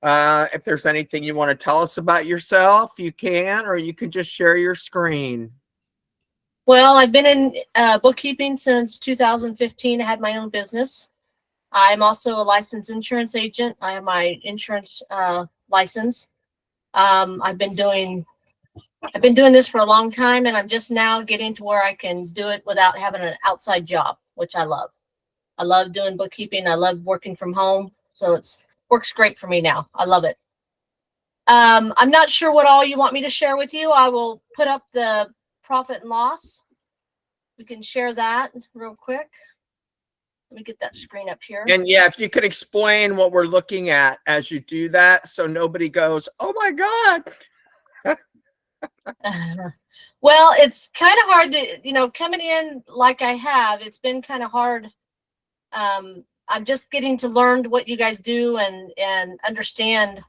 If there's anything you want to tell us about yourself, you can, or you can just share your screen. Well, I've been in bookkeeping since 2015. I had my own business. I'm also a licensed insurance agent. I have my insurance license. I've been doing this for a long time, and I'm just now getting to where I can do it without having an outside job, which I love. I love doing bookkeeping. I love working from home. So works great for me now. I love it. I'm not sure what all you want me to share with you. I will put up the profit and loss. We can share that real quick. Let me get that screen up here. And yeah, if you could explain what we're looking at as you do that, so nobody goes, oh my God. Well, it's kind of hard to, coming in like I have, it's been kind of hard. I'm just getting to learn what you guys do and understand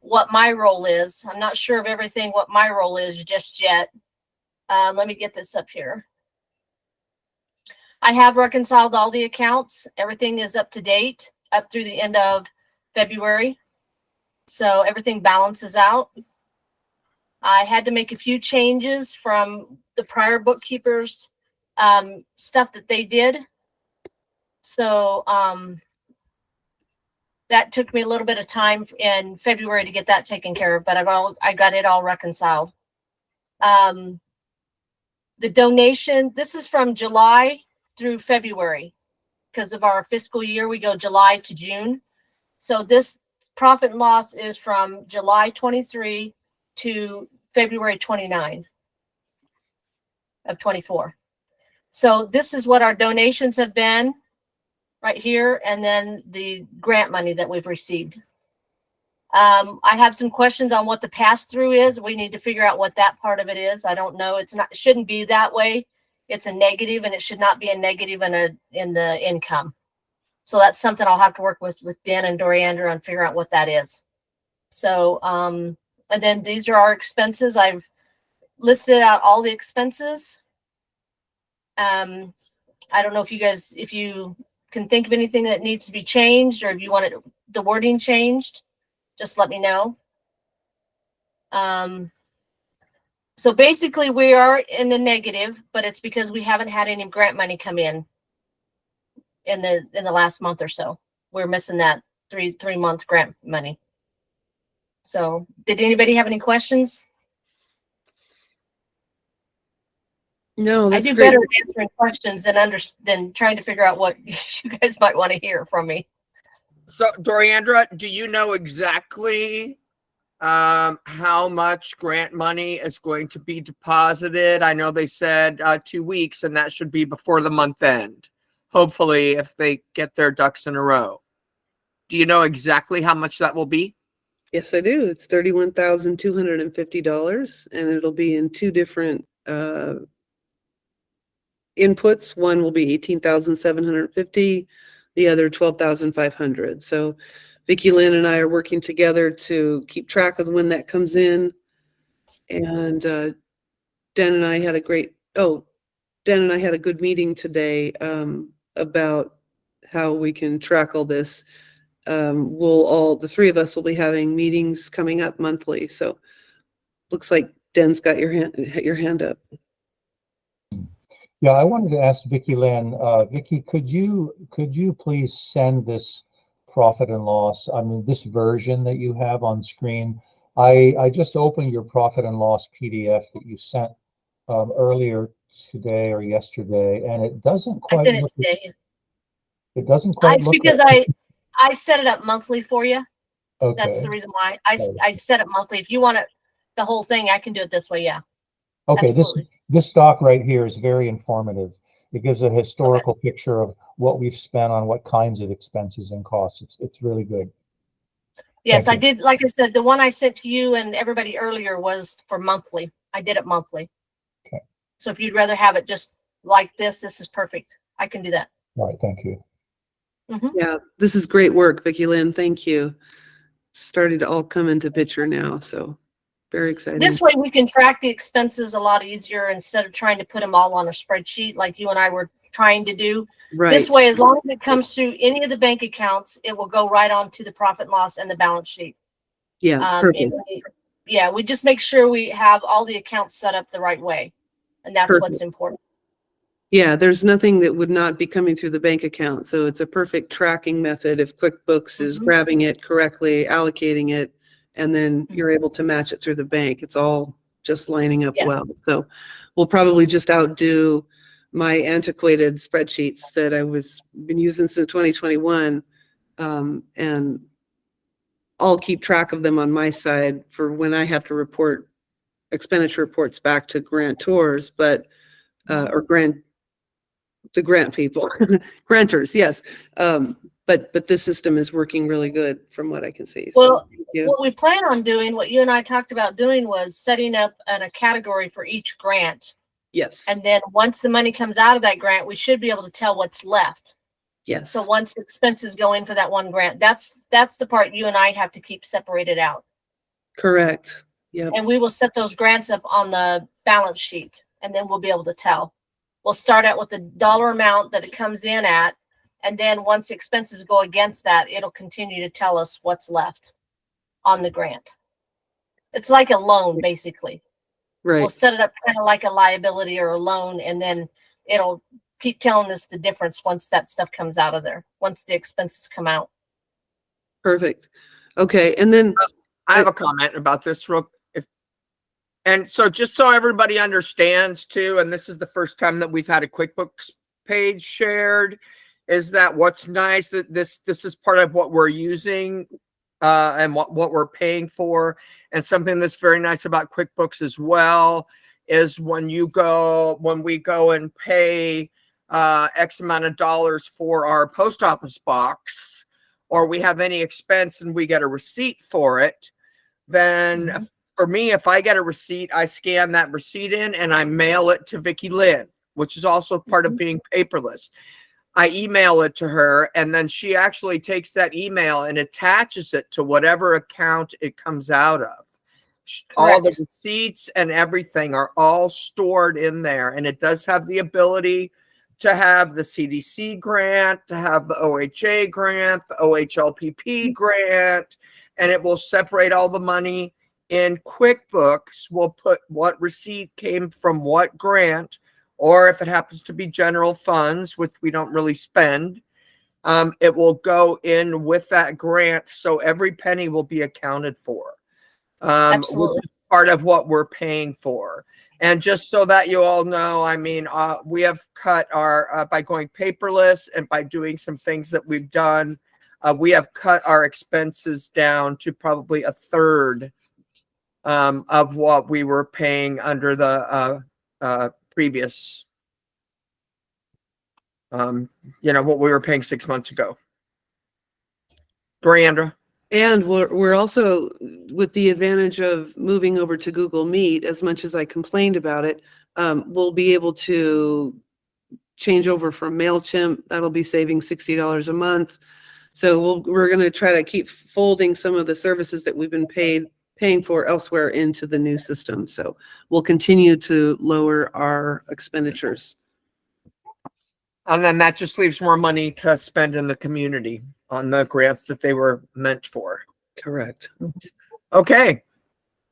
what my role is. I'm not sure of everything, what my role is just yet. Let me get this up here. I have reconciled all the accounts. Everything is up to date up through the end of February. So everything balances out. I had to make a few changes from the prior bookkeepers, stuff that they did. So that took me a little bit of time in February to get that taken care of, but I got it all reconciled. The donation, this is from July through February. Because of our fiscal year, we go July to June. So this profit and loss is from July 23 to February 29 of 24. So this is what our donations have been right here, and then the grant money that we've received. I have some questions on what the pass-through is. We need to figure out what that part of it is. I don't know. It shouldn't be that way. It's a negative, and it should not be a negative in the income. So that's something I'll have to work with Dan and Doriandra and figure out what that is. So, and then these are our expenses. I've listed out all the expenses. I don't know if you can think of anything that needs to be changed, or if you want the wording changed, just let me know. So basically we are in the negative, but it's because we haven't had any grant money come in the last month or so. We're missing that three-month grant money. So did anybody have any questions? No, I that's do great. better at answering questions than trying to figure out what you guys might want to hear from me. So Doriandra, do you know exactly how much grant money is going to be deposited. I know they said 2 weeks, and that should be before the month end. Hopefully, if they get their ducks in a row. Do you know exactly how much that will be? Yes, I do. It's $31,250, and it'll be in two different inputs. One will be 18,750, the other 12,500. So Vicki Lynn and I are working together to keep track of when that comes in. And Dan and I had a good meeting today about how we can track all this. The three of us will be having meetings coming up monthly. So looks like Dan's got your hand up. Yeah, I wanted to ask Vicki Lynn. Vicki, could you please send this profit and loss, I mean, this version that you have on screen? I just opened your profit and loss PDF that you sent earlier today or yesterday, and it doesn't I quite sent it look. today. It doesn't quite It's look. because I set it up monthly for you. Okay. That's the reason why I set it monthly. If you want it, the whole thing, I can do it this way. Yeah. Okay. Absolutely. This doc right here is very informative. It gives a historical picture of what we've spent on what kinds of expenses and costs. It's really good. Yes, Thank I did. Like I said, the one I sent to you and everybody earlier was for monthly. I did it monthly. Okay. So if you'd rather have it just like this is perfect. I can do that. All right. Thank you. Yeah, this is great work, Vicki Lynn. Thank you. It's starting to all come into picture now. So very exciting. This way we can track the expenses a lot easier instead of trying to put them all on a spreadsheet like you and I were trying to do. Right. This way, as long as it comes through any of the bank accounts, it will go right on to the profit and loss and the balance sheet. Yeah, perfect. We just make sure we have all the accounts set up the right way. And that's Perfect. what's important. Yeah, there's nothing that would not be coming through the bank account. So it's a perfect tracking method if QuickBooks is grabbing it correctly, allocating it, and then you're able to match it through the bank. It's all just lining up well. So we'll probably just outdo my antiquated spreadsheets that been using since 2021. And I'll keep track of them on my side for when I have to report expenditure reports back to grantors, the grant people, grantors, yes. But this system is working really good from what I can see. Well, what we plan on doing, what you and I talked about doing, was setting up a category for each grant. Yes. And then once the money comes out of that grant, we should be able to tell what's left. Yes. So once expenses go in for that one grant, that's the part you and I have to keep separated out. Correct. Yeah. And we will set those grants up on the balance sheet, and then we'll be able to tell. We'll start out with the dollar amount that it comes in at, and then once expenses go against that, it'll continue to tell us what's left on the grant. It's like a loan, basically. Right. We'll set it up kind of like a liability or a loan, and then it'll keep telling us the difference once that stuff comes out of there, once the expenses come out. Perfect. Okay. And then I have a comment about this and so just so everybody understands too, and this is the first time that we've had a QuickBooks page shared, is that what's nice that this is part of what we're using and what we're paying for. And something that's very nice about QuickBooks as well is when we go and pay X amount of dollars for our post office box, or we have any expense and we get a receipt for it, then for me, if I get a receipt, I scan that receipt in and I mail it to Vicki Lynn, which is also part of being paperless. I email it to her, and then she actually takes that email and attaches it to whatever account it comes out of. All the receipts and everything are all stored in there, and it does have the ability to have the CDC grant, to have the OHA grant, the OHLPP grant, and it will separate all the money. In QuickBooks, we'll put what receipt came from what grant, or if it happens to be general funds, which we don't really spend, it will go in with that grant. So every penny will be accounted for, which is part of what we're paying for. And just so that you all know, I mean, we have cut our, by going paperless and by doing some things that we've done, we have cut our expenses down to probably a third of what we were paying under the previous, what we were paying 6 months ago. Briandra? And we're also, with the advantage of moving over to Google Meet, as much as I complained about it, we'll be able to change over from MailChimp. That'll be saving $60 a month. So we're going to try to keep folding some of the services that we've been paying for elsewhere into the new system. So we'll continue to lower our expenditures. And then that just leaves more money to spend in the community on the grants that they were meant for. Correct. Okay.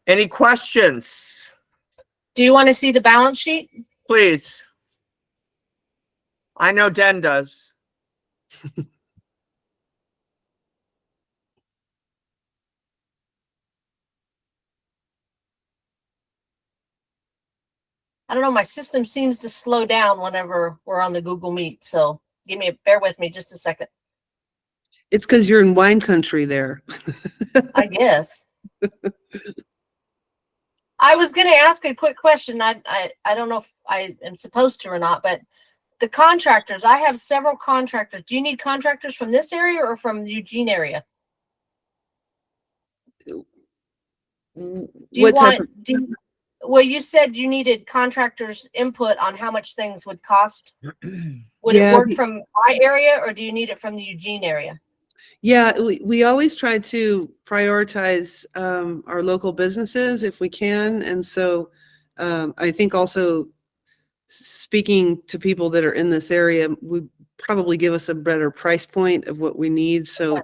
Any questions? Do you want to see the balance sheet? Please. I know Den does. I don't know, my system seems to slow down whenever we're on the Google Meet, so bear with me just a second. It's because you're in wine country there. I guess. I was going to ask a quick question. I don't know if I am supposed to or not, but the contractors, I have several contractors. Do you need contractors from this area or from the Eugene area? Well, you said you needed contractors' input on how much things would cost. Would it work from my area or do you need it from the Eugene area? Yeah, we always try to prioritize our local businesses if we can. And so I think also speaking to people that are in this area would probably give us a better price point of what we need. So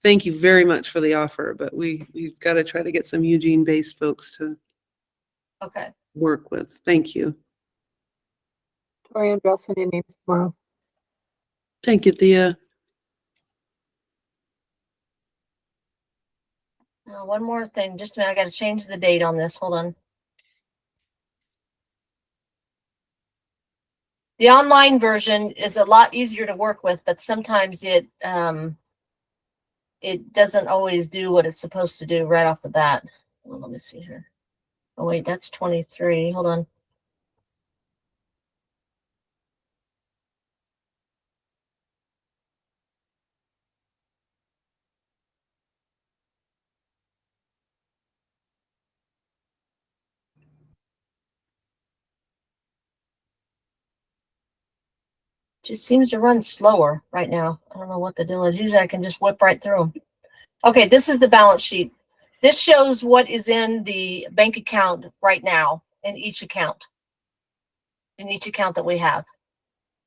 thank you very much for the offer, but we've got to try to get some Eugene-based folks to work with. Thank you. Tori and Nelson in names tomorrow. Thank you, Thea. One more thing, just a minute. I got to change the date on this. Hold on. The online version is a lot easier to work with, but sometimes it doesn't always do what it's supposed to do right off the bat. Well, let me see here. Oh wait, that's 23. Hold on. Just seems to run slower right now. I don't know what the deal is. Usually I can just whip right through them. Okay, this is the balance sheet. This shows what is in the bank account right now in each account that we have,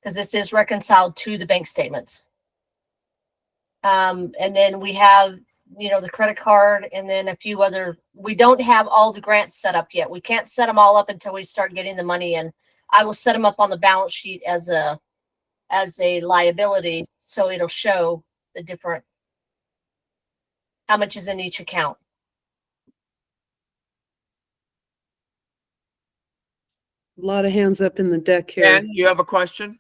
because this is reconciled to the bank statements. And then we have, the credit card and then a few other, we don't have all the grants set up yet. We can't set them all up until we start getting the money in. I will set them up on the balance sheet as a liability, so it'll show the different, how much is in each account. A lot of hands up in the deck here. Dan, you have a question?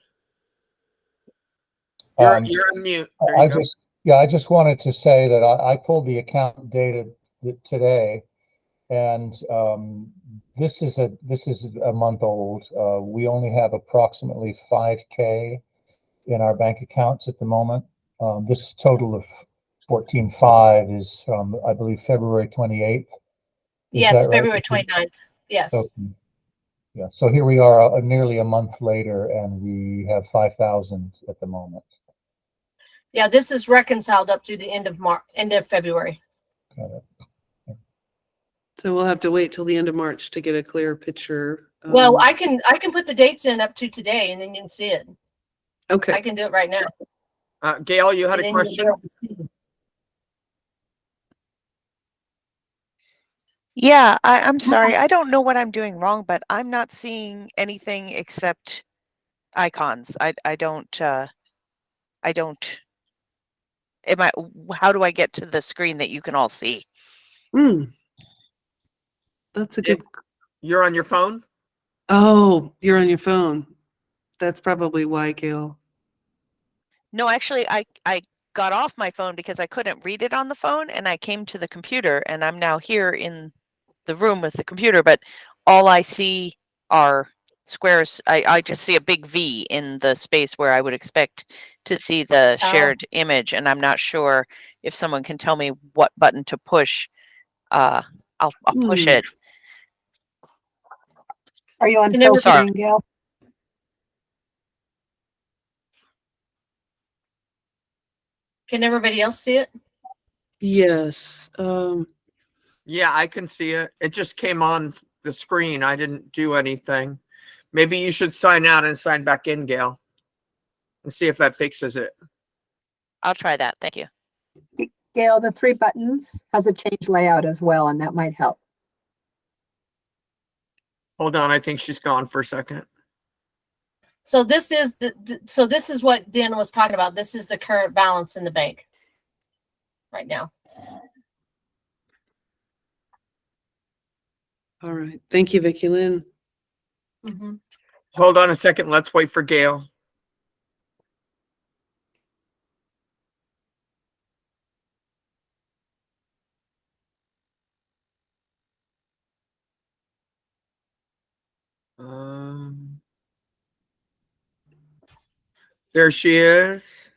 You're on mute. There you go. I just wanted to say that I pulled the account data today, and this is a month old. We only have approximately 5K in our bank accounts at the moment. This total of 14.5 is from, I believe, February 28th. Yes, February 29th. Yes. Okay. Yeah. So here we are, nearly a month later, and we have 5,000 at the moment. Yeah, this is reconciled up through the end of February. So we'll have to wait till the end of March to get a clear picture. Well, I can put the dates in up to today, and then you can see it. Okay. I can do it right now. Gail, you had a question? Yeah, I'm sorry. I don't know what I'm doing wrong, but I'm not seeing anything except icons. I don't, how do I get to the screen that you can all see? That's a good. You're on your phone? Oh, you're on your phone. That's probably why, Gail. No, actually, I got off my phone because I couldn't read it on the phone, and I came to the computer, and I'm now here in the room with the computer, but all I see are squares. I just see a big V in the space where I would expect to see the shared image, and I'm not sure if someone can tell me what button to push. I'll push it. Are you on You never full Sorry. screen, Gail? Can everybody else see it? Yes. Yeah, I can see it. It just came on the screen. I didn't do anything. Maybe you should sign out and sign back in, Gail, and see if that fixes it. I'll try that. Thank you. Gail, the 3 buttons has a change layout as well, and that might help. Hold on, I think she's gone for a second. So this is so this is what Dan was talking about. This is the current balance in the bank right now. All right. Thank you, Vicki Lynn. Mm-hmm. Hold on a second. Let's wait for Gail. There she is.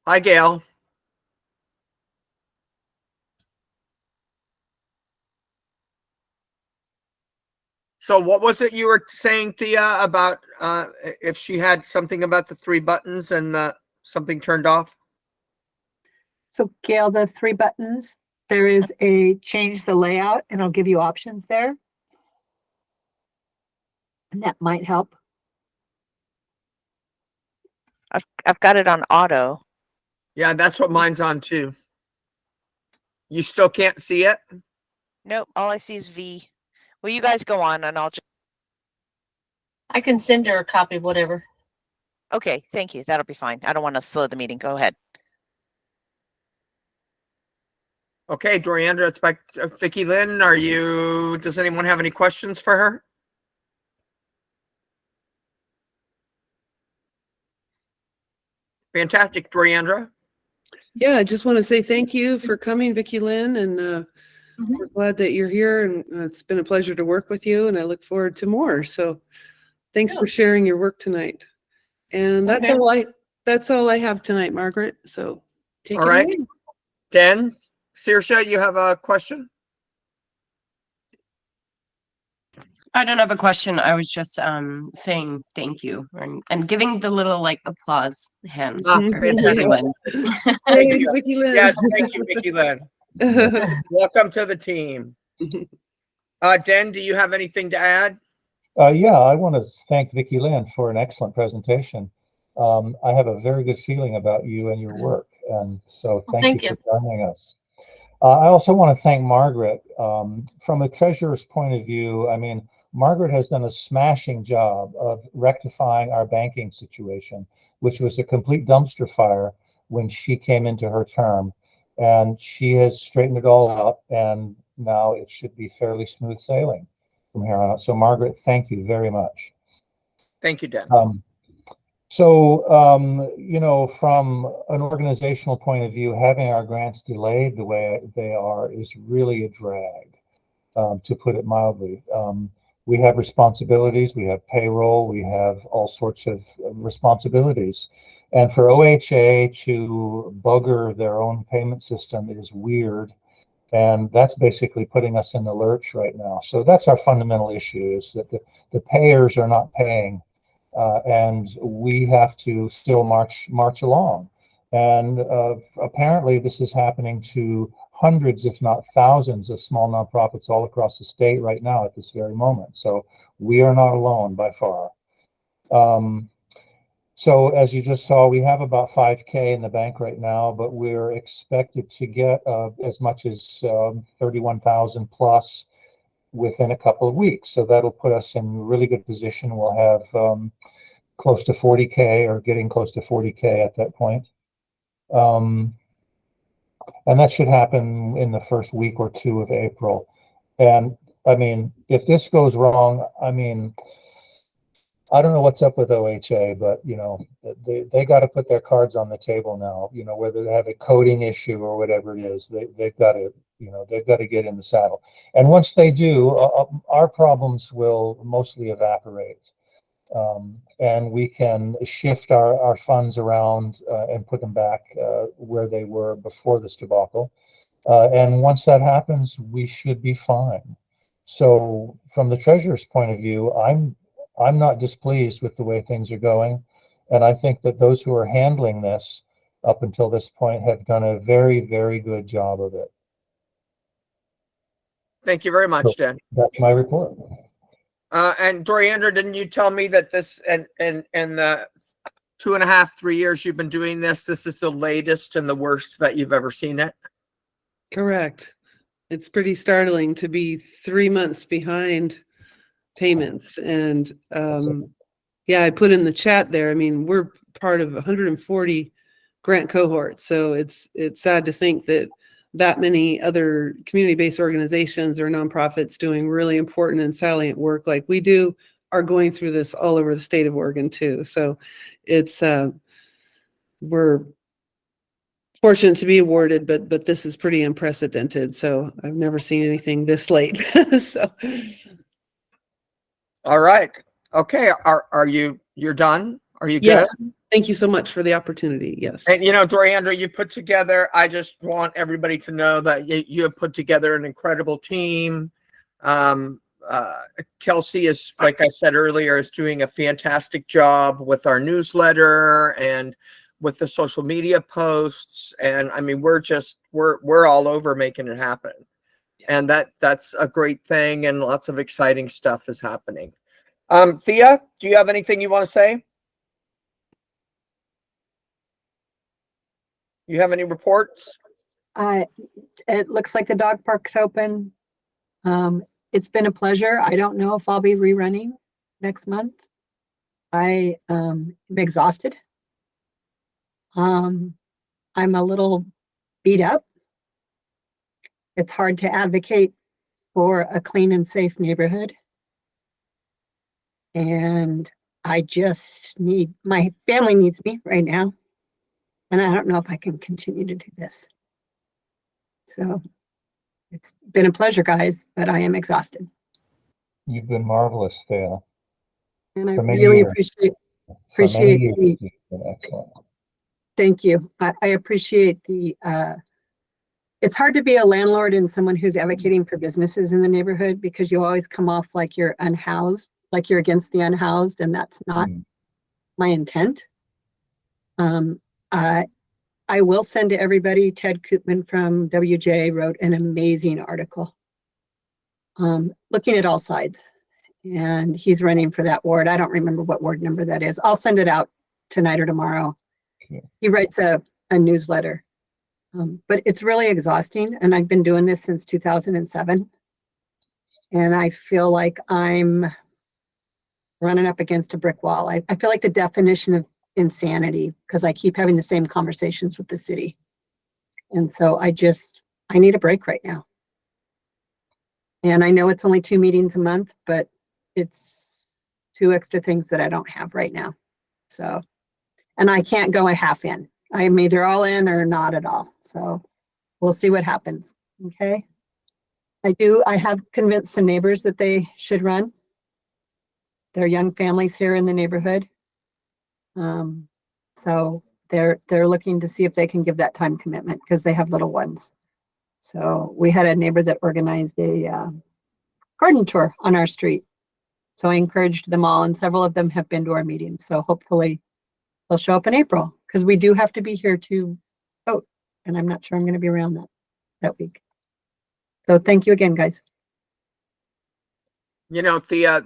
Hi, Gail. So what was it you were saying, Thea, about if she had something about the 3 buttons and something turned off? So Gail, the 3 buttons, there is a change the layout, and I'll give you options there. And that might help. I've got it on auto. Yeah, that's what mine's on too. You still can't see it? Nope. All I see is V. Well, you guys go on, and I'll just. I can send her a copy of whatever. Okay. Thank you. That'll be fine. I don't want to slow the meeting. Go ahead. Okay, Doriandra, it's back to Vicki Lynn. Does anyone have any questions for her? Fantastic, Doriandra. Yeah, I just want to say thank you for coming, Vicki Lynn, and we're glad that you're here, and it's been a pleasure to work with you, and I look forward to more. So thanks for sharing your work tonight. And that's all I have tonight, Margaret. So take All it right. away. Dan, Saoirse, you have a question? I don't have a question. I was just saying thank you and giving the little like applause hands Ah, for fantastic. everyone. Thank Thanks, you. Vicki Lynn. Yes, thank you, Vicki Lynn. Welcome to the team. Dan, do you have anything to add? Yeah, I want to thank Vicki Lynn for an excellent presentation. I have a very good feeling about you and your work, and so thank you for joining us. I also want to thank Margaret. From a treasurer's point of view, I mean, Margaret has done a smashing job of rectifying our banking situation, which was a complete dumpster fire when she came into her term. And she has straightened it all out, and now it should be fairly smooth sailing from here on out. So, Margaret, thank you very much. Thank you, Dan. You know, from an organizational point of view, having our grants delayed the way they are is really a drag, to put it mildly. We have responsibilities, we have payroll, we have all sorts of responsibilities. And for OHA to bugger their own payment system is weird. And that's basically putting us in the lurch right now. So that's our fundamental issue, is that the payers are not paying. And we have to still march along. And apparently this is happening to hundreds, if not thousands, of small nonprofits all across the state right now at this very moment. So we are not alone by far. So as you just saw, we have about 5K in the bank right now, but we're expected to get as much as 31,000 plus within a couple of weeks. So that'll put us in a really good position. We'll have close to 40K or getting close to 40K at that point. And that should happen in the first week or two of April. And I mean, if this goes wrong, I mean, I don't know what's up with OHA, but they got to put their cards on the table now. Whether they have a coding issue or whatever it is, they've got to get in the saddle. And once they do, our problems will mostly evaporate, and we can shift our funds around and put them back where they were before this debacle. And once that happens, we should be fine. So from the treasurer's point of view, I'm not displeased with the way things are going. And I think that those who are handling this up until this point have done a very, very good job of it. Thank you very So much, Dan. that's my report. And Doriander, didn't you tell me that this and the 2.5, 3 years you've been doing this is the latest and the worst that you've ever seen it? Correct. It's pretty startling to be 3 months behind payments. And yeah, I put in the chat there. I mean, we're part of 140 grant cohorts. So it's sad to think that many other community-based organizations or nonprofits doing really important and salient work like we do are going through this all over the state of Oregon too. So it's we're fortunate to be awarded, but this is pretty unprecedented. So I've never seen anything this late. So all right. Okay. You're done? Are you good? yes. Thank you so much for the opportunity. Yes. And Doriander, you put together, I just want everybody to know that you have put together an incredible team. Kelsey is, like I said earlier, is doing a fantastic job with our newsletter and with the social media posts. And I mean, we're all over making it happen. Yes. And that's a great thing. And lots of exciting stuff is happening. Thea, do you have anything you want to say? You have any reports? It looks like the dog park's open. It's been a pleasure. I don't know if I'll be rerunning next month. I am exhausted. I'm a little beat up. It's hard to advocate for a clean and safe neighborhood. And I just my family needs me right now. And I don't know if I can continue to do this. So it's been a pleasure, guys, but I am exhausted. You've been marvelous, Thea. And I really appreciate the excellent. Thank you. I appreciate it's hard to be a landlord and someone who's advocating for businesses in the neighborhood because you always come off like you're unhoused, like you're against the unhoused, and that's not my intent. I will send to everybody, Ted Koopman from WJ wrote an amazing article looking at all sides, and he's running for that ward. I don't remember what ward number that is. I'll send it out tonight or tomorrow. Okay. He writes a newsletter, but it's really exhausting, and I've been doing this since 2007, and I feel like I'm running up against a brick wall. I feel like the definition of insanity because I keep having the same conversations with the city. And so I need a break right now. And I know it's only 2 meetings a month, but it's 2 extra things that I don't have right now. So, and I can't go a half in. I'm either all in or not at all. So we'll see what happens. Okay. I have convinced some neighbors that they should run. There are young families here in the neighborhood. So they're looking to see if they can give that time commitment because they have little ones. So we had a neighbor that organized a garden tour on our street. So I encouraged them all, and several of them have been to our meetings. So hopefully they'll show up in April because we do have to be here to vote. And I'm not sure I'm going to be around that week. So thank you again, guys. Thea,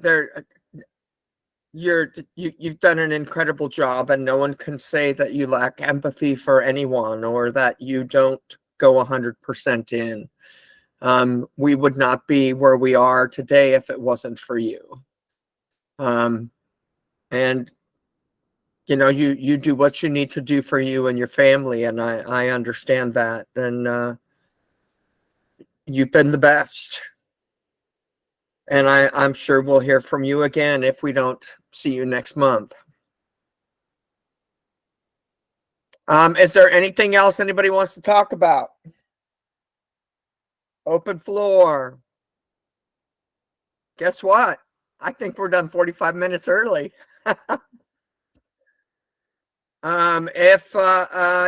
you've done an incredible job, and no one can say that you lack empathy for anyone or that you don't go 100% in. We would not be where we are today if it wasn't for you. And you do what you need to do for you and your family, and I understand that. And you've been the best. And I'm sure we'll hear from you again if we don't see you next month. Is there anything else anybody wants to talk about? Open floor. Guess what? I think we're done 45 minutes early. If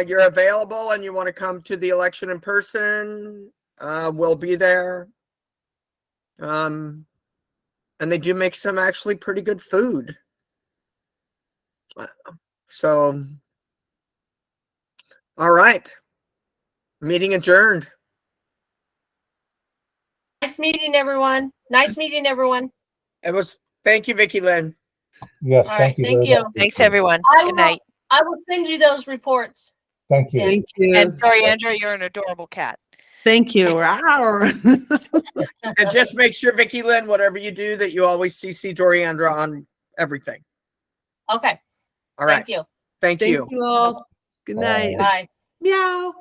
you're available and you want to come to the election in person, we'll be there. And they do make some actually pretty good food. So, all right. Meeting adjourned. Nice meeting everyone. Nice meeting everyone. It was, thank you, Vicki Lynn. Yes, All thank right, you. thank very you. much. Thanks, everyone. I Good will, night. I will send you those reports. Thank you. Yeah. Thank you. And Doriandra, you're an adorable cat. Thank you. Rawr. And just make sure, Vicki Lynn, whatever you do, that you always CC Doriandra on everything. Okay. All right. Thank you. Thank Thank you. you all. Good night. Bye. Meow.